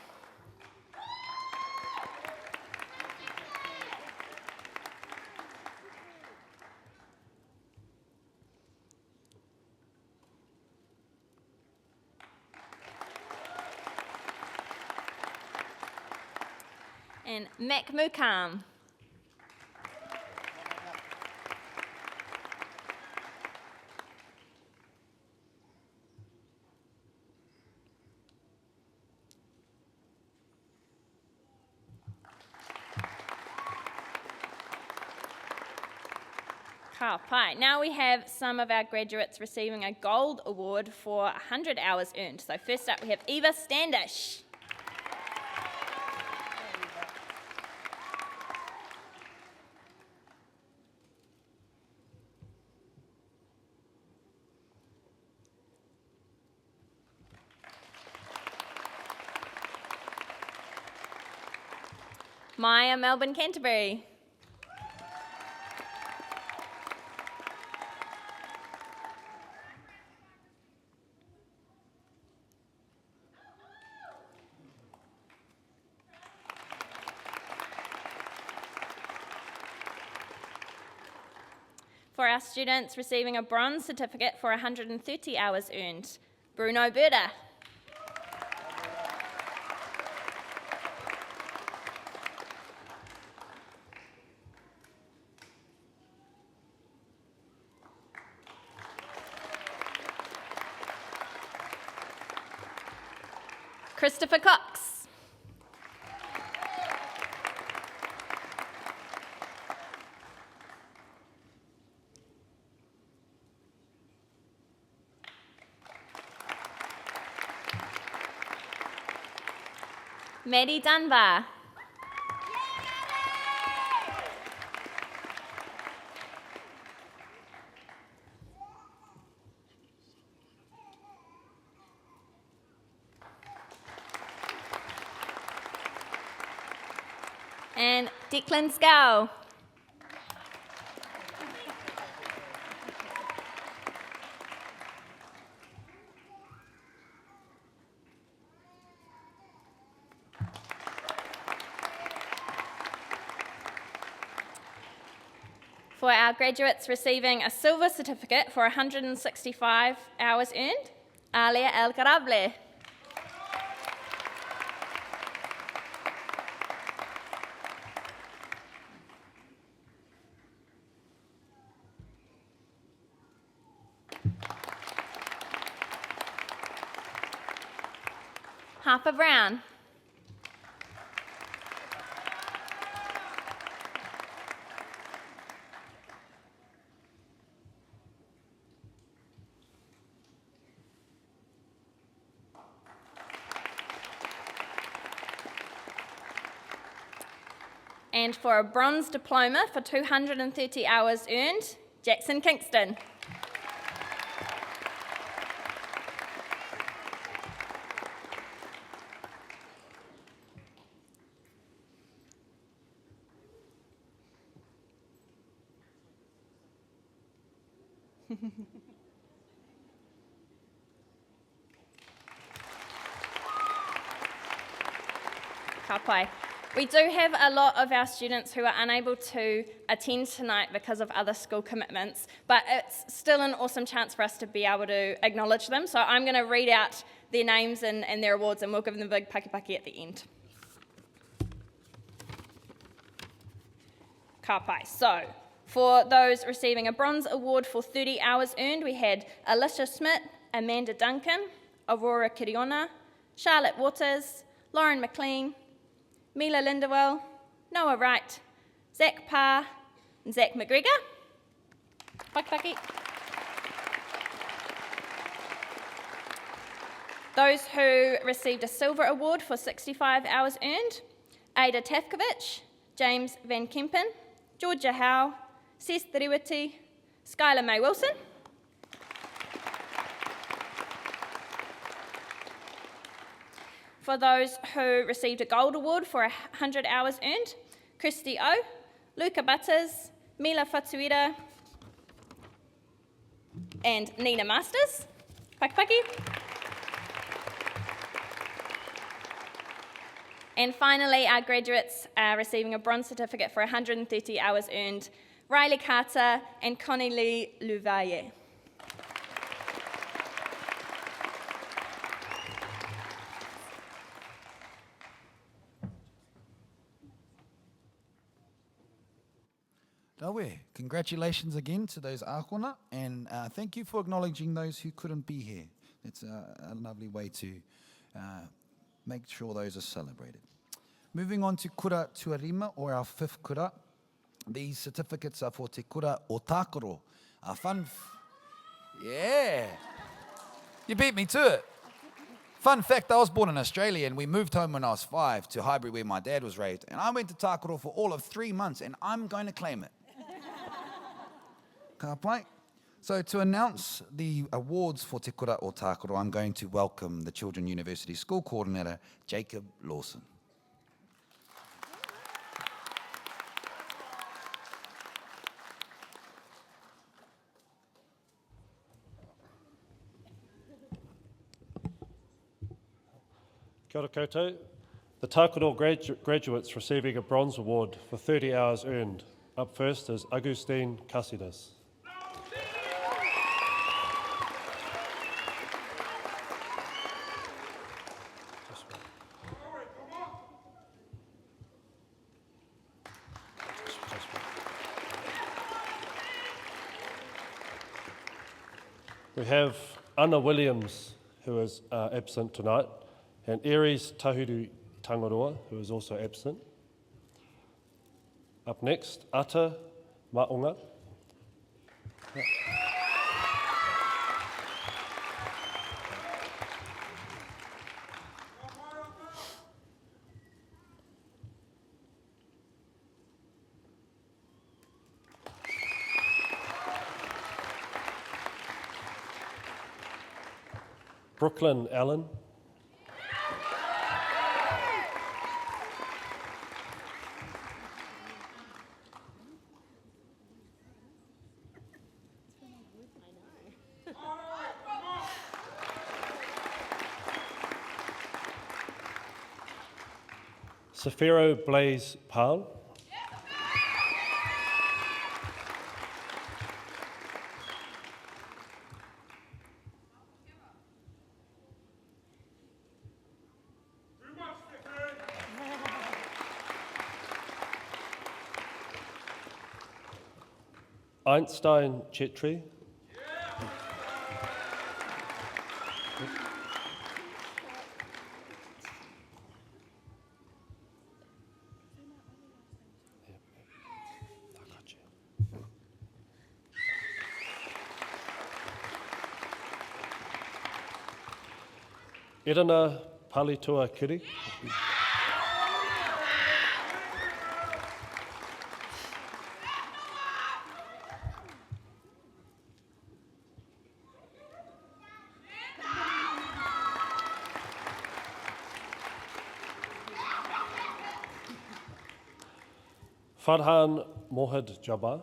And Mac Mukam. Ka pai. Now we have some of our graduates receiving a gold award for 100 hours earned. So first up we have Eva Standish. Maya Melbourne Canterbury. For our students receiving a bronze certificate for 130 hours earned, Bruno Berda. Christopher Cox. Maddie Dunbar. And Declan Scow. For our graduates receiving a silver certificate for 165 hours earned, Alia El Garable. Harper Brown. And for a bronze diploma for 230 hours earned, Jackson Kingston. Ka pai. We do have a lot of our students who are unable to attend tonight because of other school commitments, but it's still an awesome chance for us to be able to acknowledge them. So I'm going to read out their names and their awards, and we'll give them a big pakipaki at the end. Ka pai. So, for those receiving a bronze award for 30 hours earned, we had Alicia Smith, Amanda Duncan, Aurora Kiriona, Charlotte Waters, Lauren McLean, Mila Lindewell, Noah Wright, Zach Parr, and Zach McGregor. Pakipaki. Those who received a silver award for 65 hours earned, Ada Tafkovich, James Van Kempen, Georgia Howe, Seth Deriwiti, Skylar May Wilson. For those who received a gold award for 100 hours earned, Christy O, Luca Butters, Mila Fatuira, and Nina Masters. Pakipaki. And finally, our graduates are receiving a bronze certificate for 130 hours earned, Riley Carter and Connie Lee Louvaille.
Dawe, congratulations again to those ākona, and thank you for acknowledging those who couldn't be here. It's a lovely way to make sure those are celebrated. Moving on to kura tuarima, or our fifth kura. These certificates are for te kura o tākaro. Yeah. You beat me to it. Fun fact, I was born in Australia and we moved home when I was 5 to Highbury where my dad was raised. And I went to Tākaro for all of 3 months and I'm going to claim it. Ka pai. So to announce the awards for Te Kura o Tākaro, I'm going to welcome the Children University School Coordinator, Jacob Lawson.
Kia ora koutou. The Tākaro graduates receiving a bronze award for 30 hours earned. Up first is Agustin Casidas. We have Anna Williams, who is absent tonight, and Aries Tahuru Tangaroa, who is also absent. Up next, Ata Maunga. Brooklyn Allen. Safiro Blaze Pal. Einstein Chetri. Irana Palitua Kiri. Farhan Mohad Jabbar.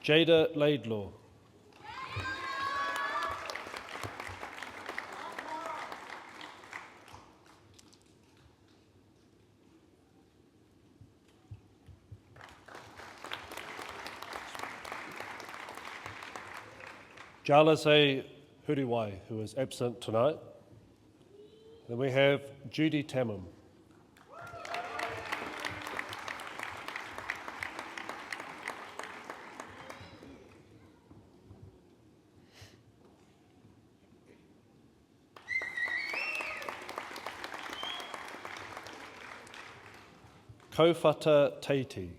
Jada Laidlaw. Jalase Huriwai, who is absent tonight. Then we have Judy Tamim. Kofata Teiti.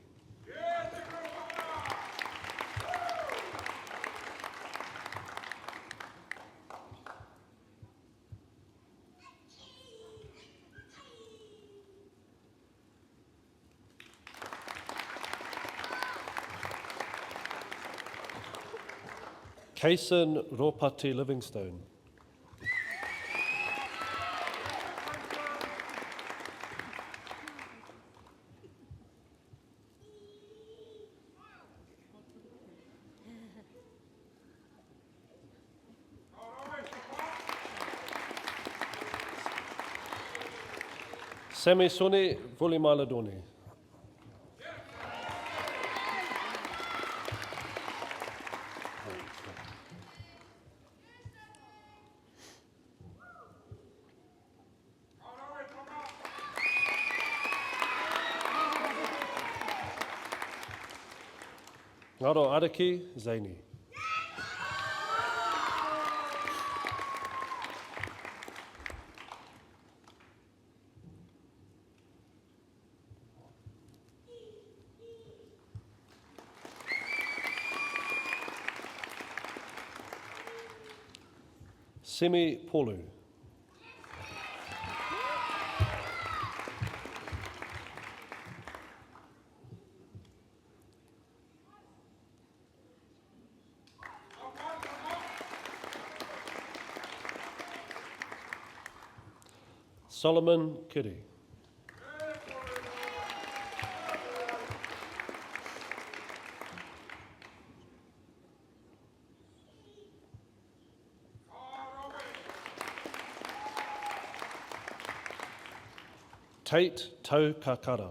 Kason Ropati Livingstone. Samisoni Vulimaladoni. Ngaro Ariki, Zaini. Semi Polu. Solomon Kiri. Tate Tau Kakara.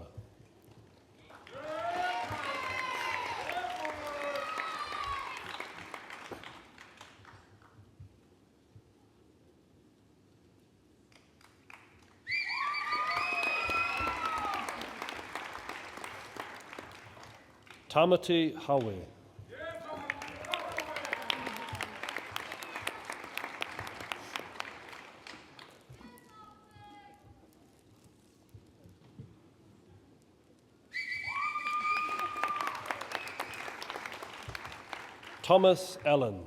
Tamati Hawe. Thomas Allen.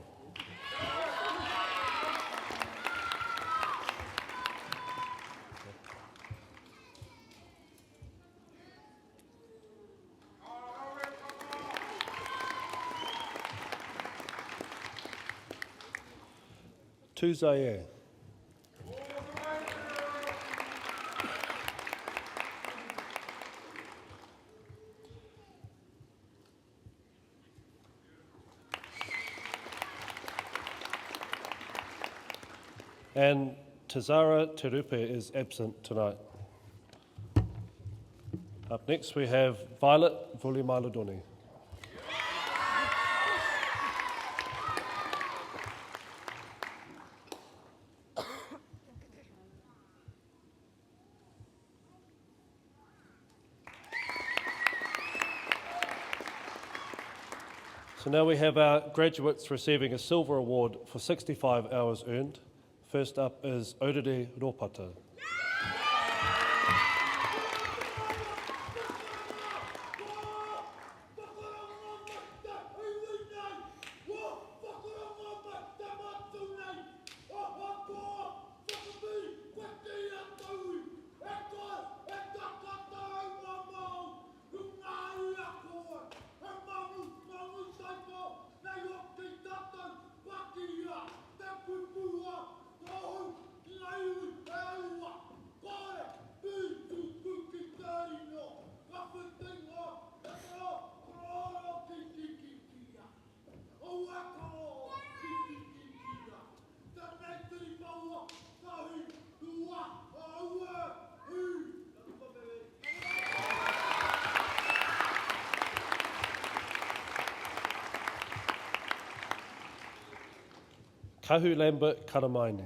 Tuzaye. And Tazara Terupe is absent tonight. Up next we have Violet Vulimaludoni. So now we have our graduates receiving a silver award for 65 hours earned. First up is Orere Ropata. Kahu Lambert Karamaine.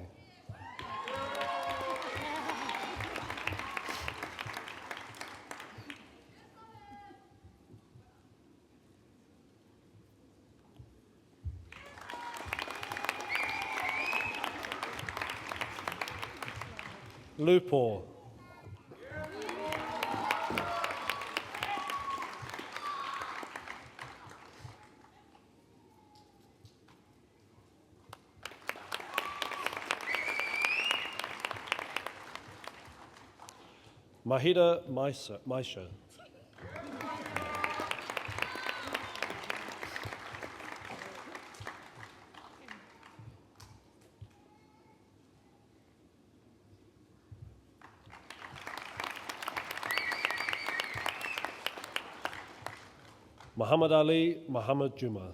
Lupo. Mahida Maisha. Muhammad Ali Muhammad Juma.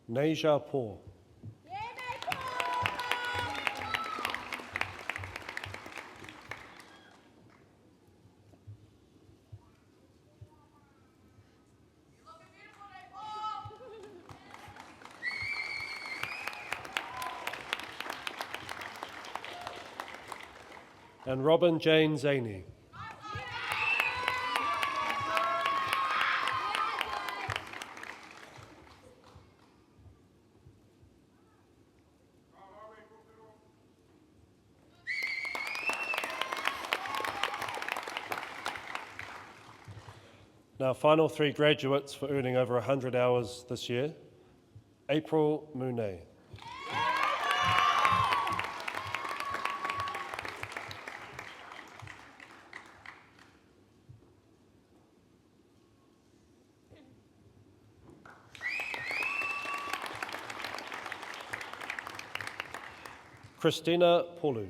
Neja Paul. and Robin Jane Zaney. Now, final 3 graduates for earning over 100 hours this year. April Mooney. Christina Polu.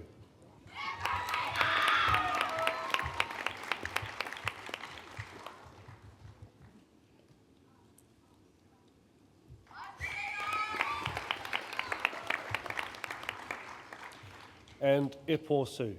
And Epo Su.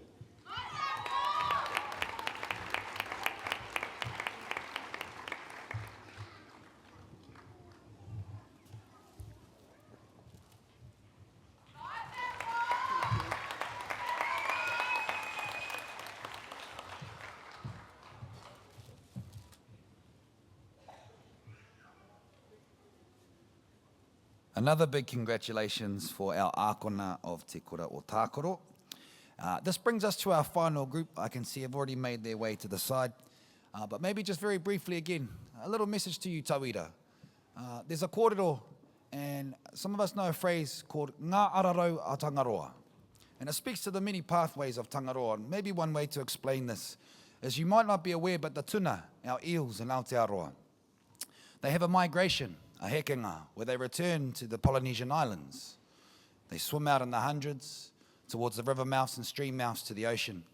Another big congratulations for our ākona of Te Kura o Tākoro. This brings us to our final group. I can see have already made their way to the side. But maybe just very briefly again, a little message to you, Tauira. There's a kōrero, and some of us know a phrase called ngā ararau a tangaroa. And it speaks to the many pathways of tangaroa. And maybe one way to explain this is you might not be aware, but the tuna, our eels in Aotearoa, they have a migration, a hekenga, where they return to the Polynesian islands. They swim out in the hundreds towards the river mouths and stream mouths to the ocean,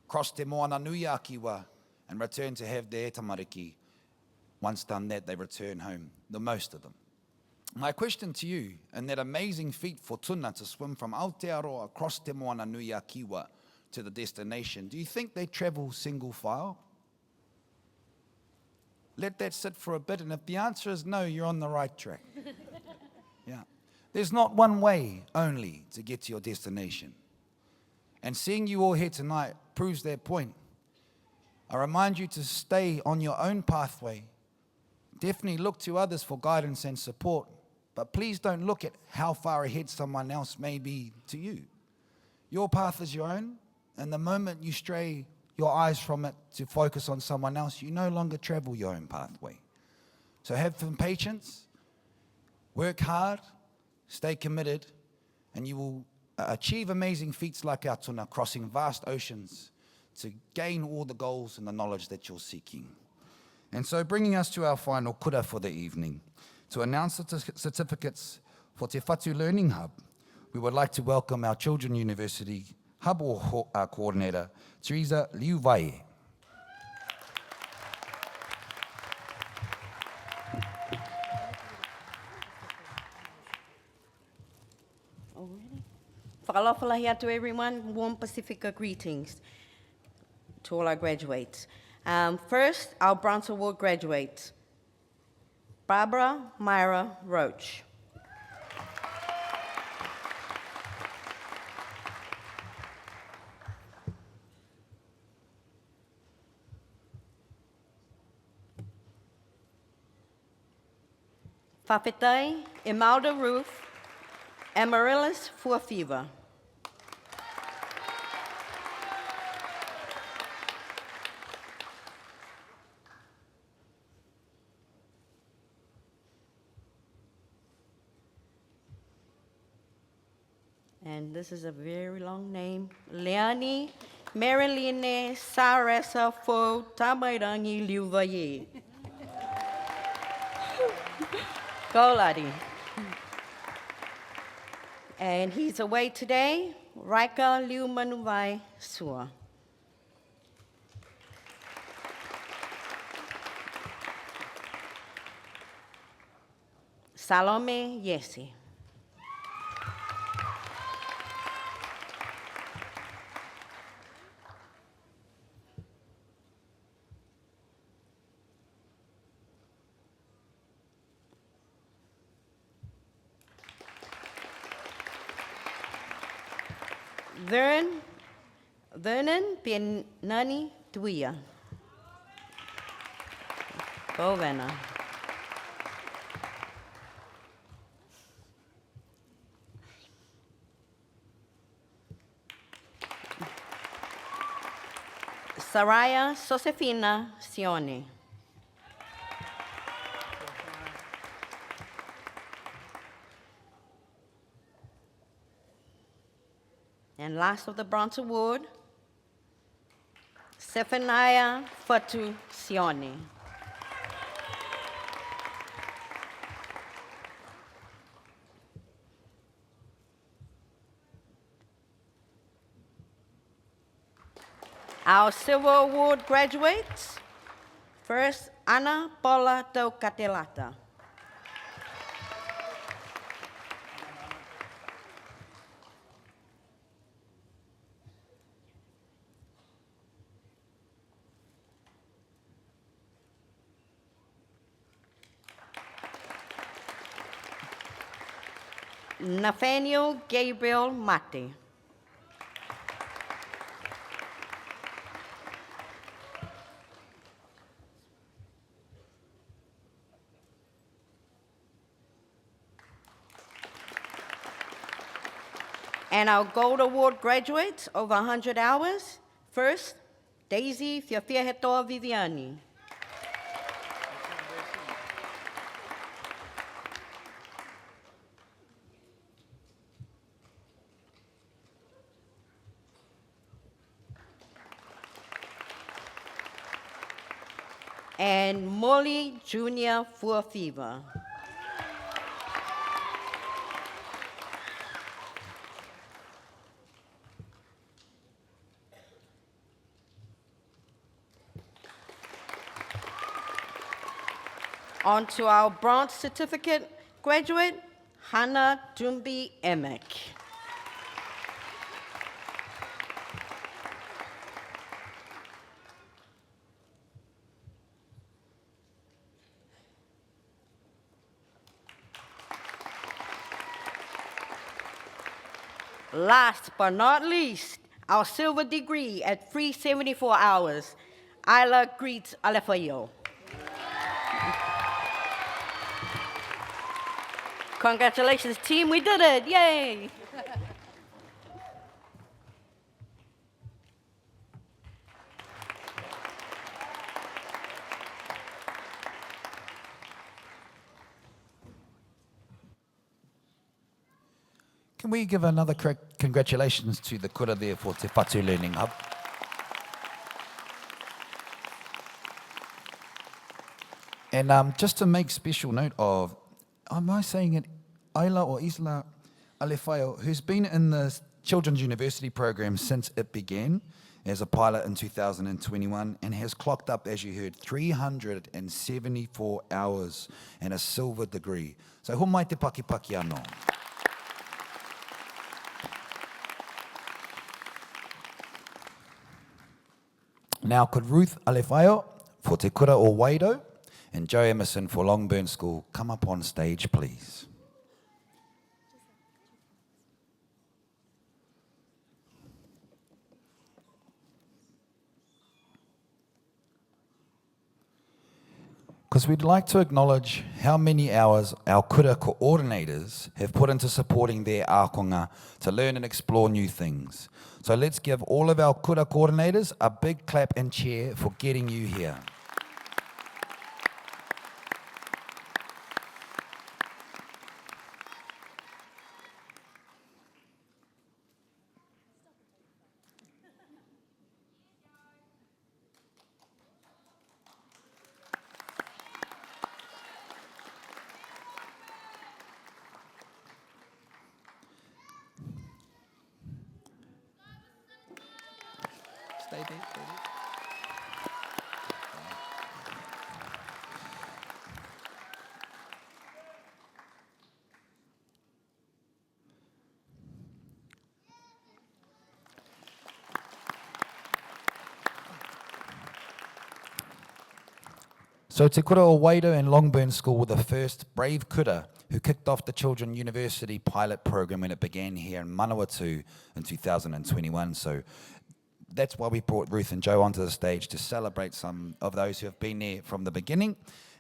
cross te moana nui a kiwa, and return to have their tamariki. Once done that, they return home, the most of them. My question to you, in that amazing feat for tuna to swim from Aotearoa across te moana nui a kiwa to the destination, do you think they travel single file? Let that sit for a bit, and if the answer is no, you're on the right track. Yeah. There's not one way only to get to your destination. And seeing you all here tonight proves that point. I remind you to stay on your own pathway. Definitely look to others for guidance and support, but please don't look at how far ahead someone else may be to you. Your path is your own, and the moment you stray your eyes from it to focus on someone else, you no longer travel your own pathway. So have some patience, work hard, stay committed, and you will achieve amazing feats like our tuna, crossing vast oceans to gain all the goals and the knowledge that you're seeking. And so bringing us to our final kura for the evening, to announce the certificates for Te Whatu Learning Hub, we would like to welcome our Children University Hub Coordinator, Teresa Liuvae.
Whakalawhalahi to everyone, warm Pacifica greetings to all our graduates. First, our Bronze Award graduates, Barbara Myra Roach. Whawhetai, Imelda Ruth, Amaryllis Fuafiva. And this is a very long name. Leani Mariline Sarasa Fo Tamairangi Liuvaye. Go, laddie. And he's away today, Raika Liu Manuvai Sua. Salome Yesi. Vern Vernon Pienani Tuia. Go, Vernon. Saraya Josefina Sione. And last of the Bronze Award, Zephaniah Fatu Sione. Our Silver Award graduates, first, Ana Paula do Catelata. Nathaniel Gabriel Mate. And our Gold Award graduates over 100 hours. First, Daisy Fiafia Viviani. And Molly Junior Fuafiva. On to our bronze certificate graduate, Hannah Dumbi Emek. Last but not least, our silver degree at 374 hours, Isla greets Alefayo. Congratulations, team, we did it, yay!
Can we give another congratulations to the kura there for Te Whatu Learning Hub? And just to make special note of, am I saying it, Isla or Isla Alefao, who's been in the Children's University program since it began as a pilot in 2021 and has clocked up, as you heard, 374 hours and a silver degree. So ho mai te pakipaki anō. Now could Ruth Alefao for Te Kura o Waido and Joe Emerson for Longburn School come up on stage, please? Because we'd like to acknowledge how many hours our kura coordinators have put into supporting their ākonga to learn and explore new things. So let's give all of our kura coordinators a big clap and cheer for getting you here. Stay there, stay there. So Te Kura o Waido and Longburn School were the first brave kura who kicked off the Children's University pilot program when it began here in Manawatū in 2021. So that's why we brought Ruth and Joe onto the stage, to celebrate some of those who have been there from the beginning.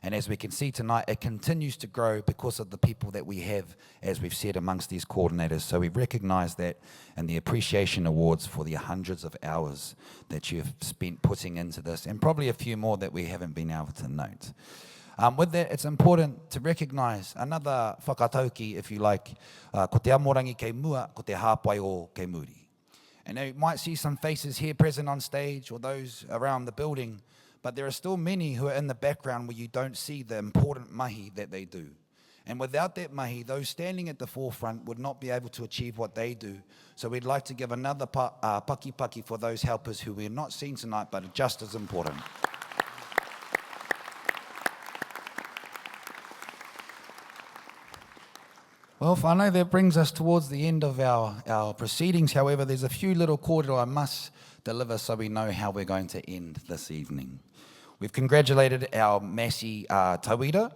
And as we can see tonight, it continues to grow because of the people that we have, as we've said, amongst these coordinators. So we recognise that and the appreciation awards for the hundreds of hours that you've spent putting into this, and probably a few more that we haven't been able to note. With that, it's important to recognise another whakatauki, if you like, ko te amorangi kei mua, ko te hāpai o kei muri. And now you might see some faces here present on stage or those around the building, but there are still many who are in the background where you don't see the important mahi that they do. And without that mahi, those standing at the forefront would not be able to achieve what they do. So we'd like to give another paki for those helpers who we're not seeing tonight, but are just as important. Well, whānau, that brings us towards the end of our proceedings. However, there's a few little kōrero I must deliver so we know how we're going to end this evening. We've congratulated our Massey tauira.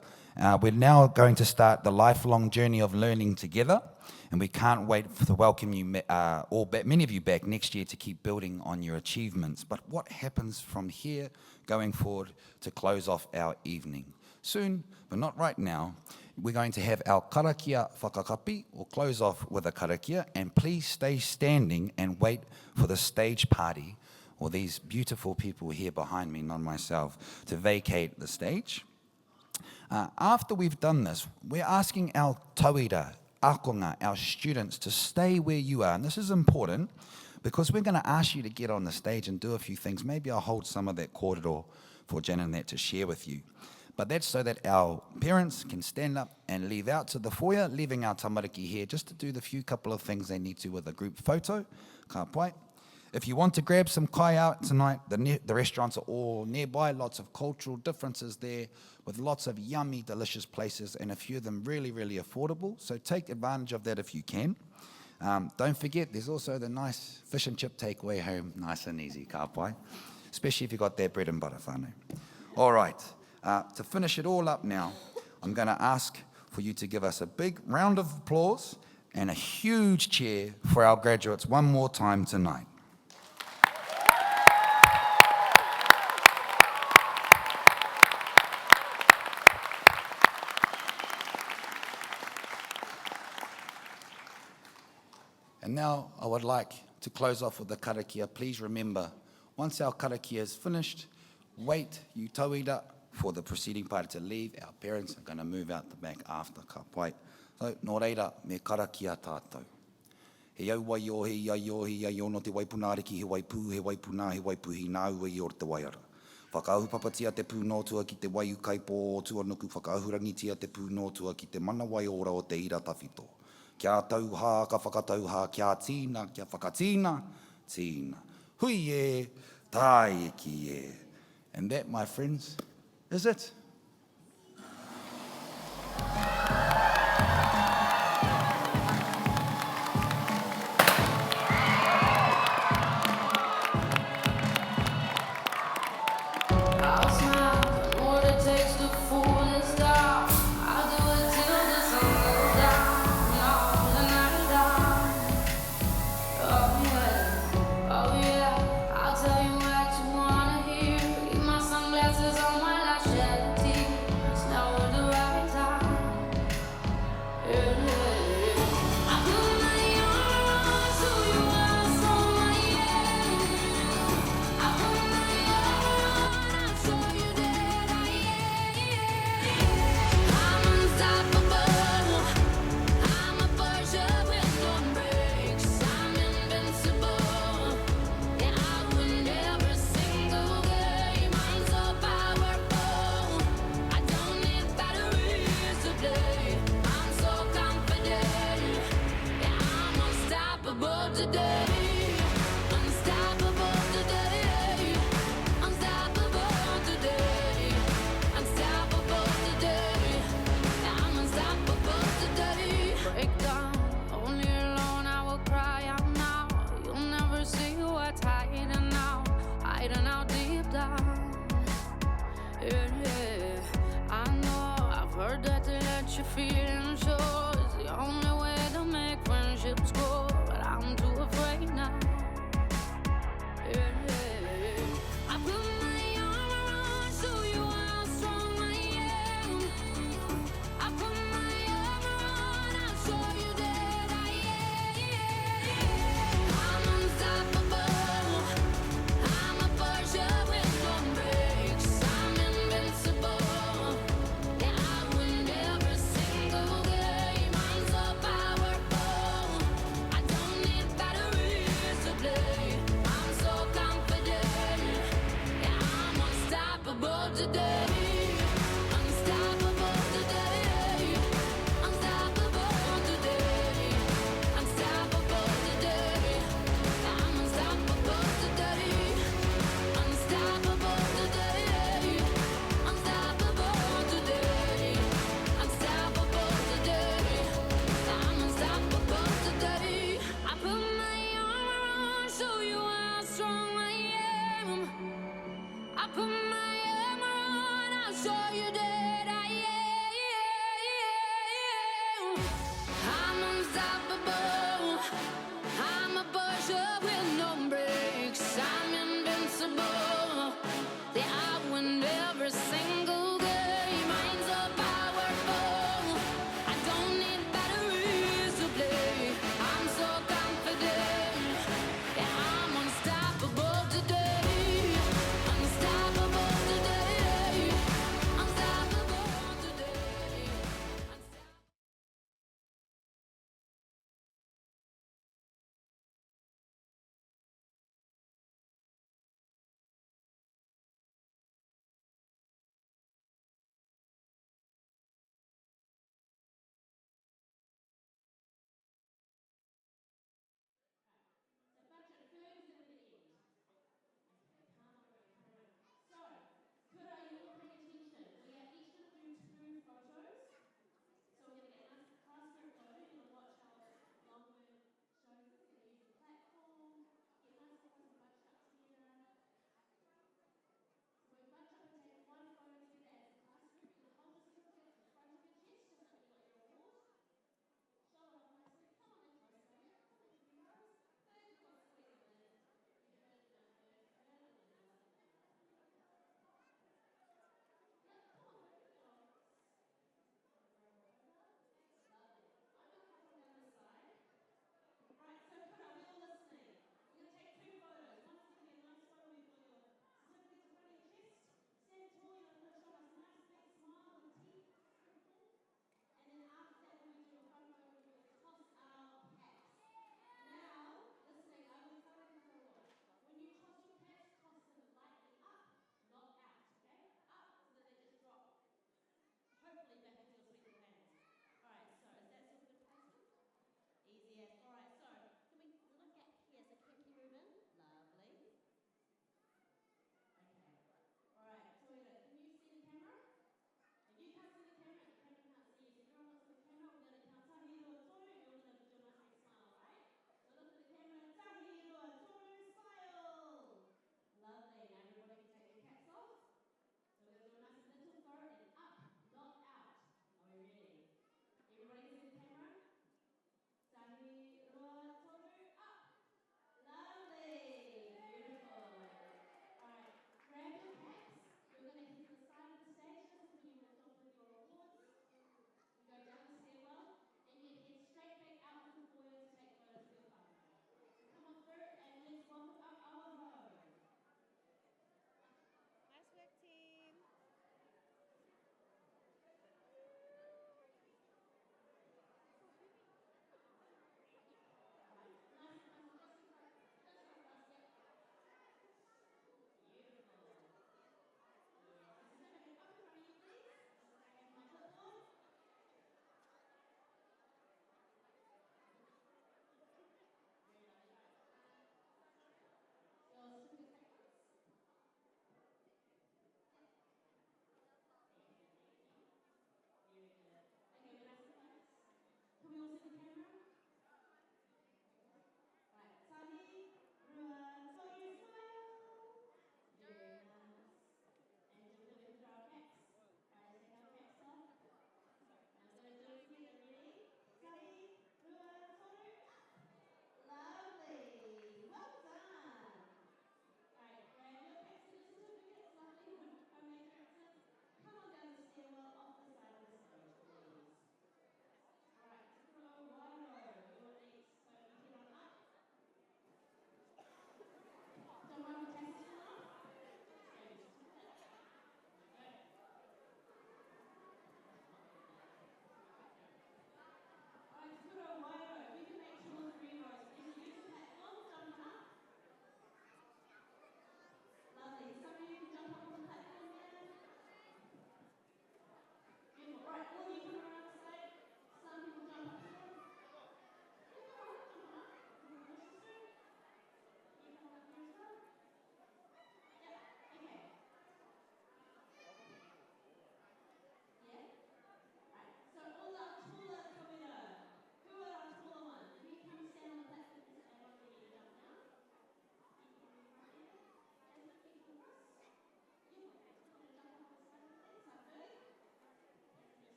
We're now going to start the lifelong journey of learning together, and we can't wait to welcome you, many of you back next year to keep building on your achievements. But what happens from here going forward to close off our evening? Soon, but not right now, we're going to have our karakia whakakapi, or close off with a karakia, and please stay standing and wait for the stage party, or these beautiful people here behind me, not myself, to vacate the stage. After we've done this, we're asking our tauira, akonga, our students, to stay where you are. And this is important because we're going to ask you to get on the stage and do a few things. Maybe I'll hold some of that kōrero for Jen and that to share with you. But that's so that our parents can stand up and leave out to the foyer, leaving our tamariki here just to do the few couple of things they need to with a group photo. Ka pai. If you want to grab some kai out tonight, the restaurants are all nearby, lots of cultural differences there, with lots of yummy, delicious places, and a few of them really, really affordable. So take advantage of that if you can. Don't forget, there's also the nice fish and chip takeaway home, nice and easy, ka pai. Especially if you've got that bread and butter, whānau. All right. To finish it all up now, I'm going to ask for you to give us a big round of applause and a huge cheer for our graduates one more time tonight. And now I would like to close off with the karakia. Please remember, once our karakia is finished, wait, you tauira, for the proceeding party to leave. Our parents are going to move out the back after, ka pai. So, nō reira, me karakia tātou. He au wai o, he ai o, he ai o, no te waipunāriki, he waipū, he waipuna, he waipuhi, nā ua i o te waiara. Whakaahu papatia te pū nōtua ki te waiu kaipo o tuanuku, whakaahurangitia te pū nōtua ki te mana wai ora o te ira tawhito. Kia tauha, ka whakatauha, kia tīna, kia whakatīna, tīna. Hui e, tai ki e. And that, my friends, is it?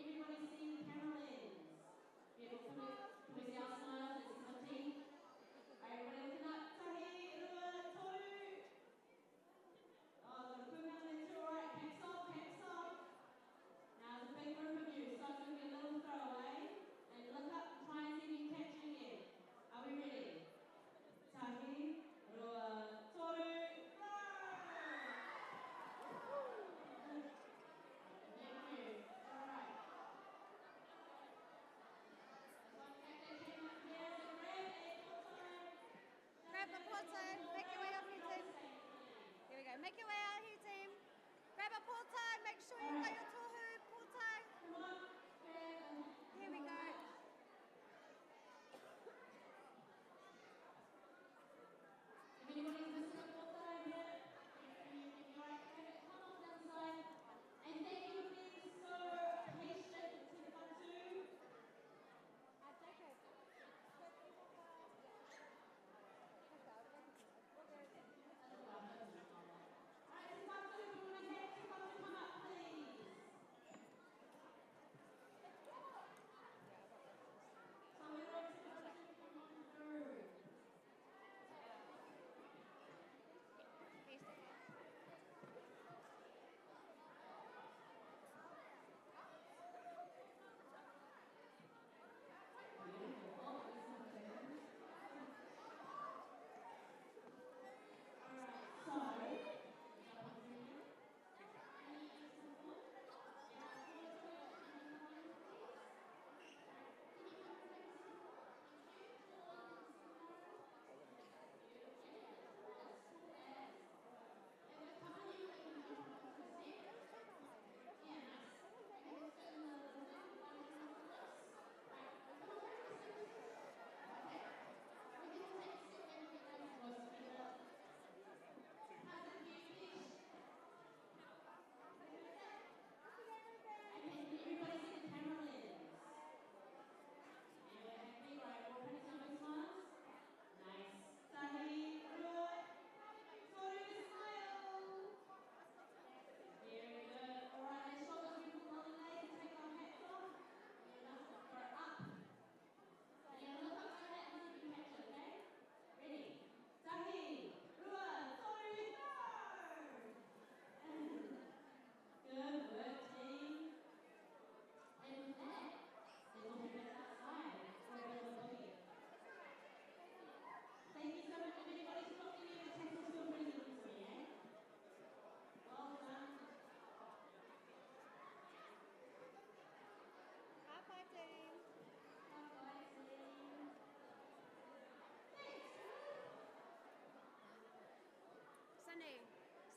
everybody see the camera lens? Beautiful. Can we see our smiles? Let's see some teeth. Everybody looking up. Tahi, rua, toru. Oh, the equipment lens, all right. Hacks off, hacks off. Now there's a big group of you, so it's going to be a little throwaway. And look up and try and see if you can catch it again. Are we ready? Tahi, rua, toru, go! Thank you. All right.
Grab a porto, make your way off your team. Here we go, make your way out here, team. Grab a porto, make sure you've got your tohu, porto. Here we go.
If anybody's missing a porto here, if you're right, come on down the side. And thank you for being so patient to come to.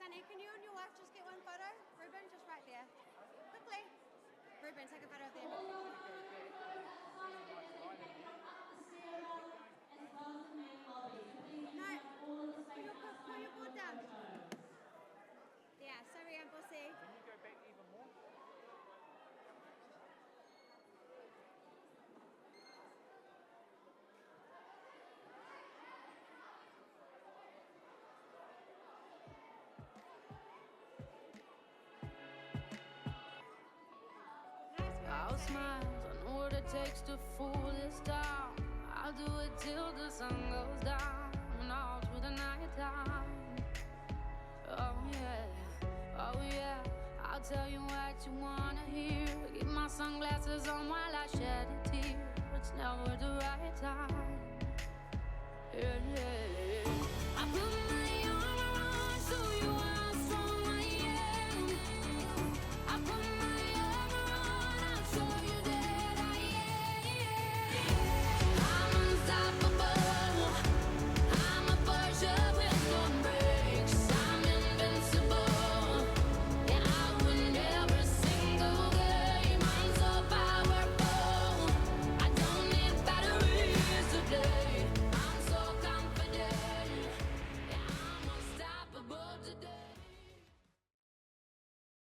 Sunny, can you and your wife just get one photo? Ruben, just right there. Quickly. Ruben, take a photo of them. No, put your board down. Yeah, sorry, I'm bossy. Can you go back even more?
I'll smile, I know what it takes to fool this town. I'll do it till the sun goes down and all through the night time. Oh yeah, I'll tell you what you wanna hear. Keep my sunglasses on while I shed a tear. It's never the right time. Yeah. I put my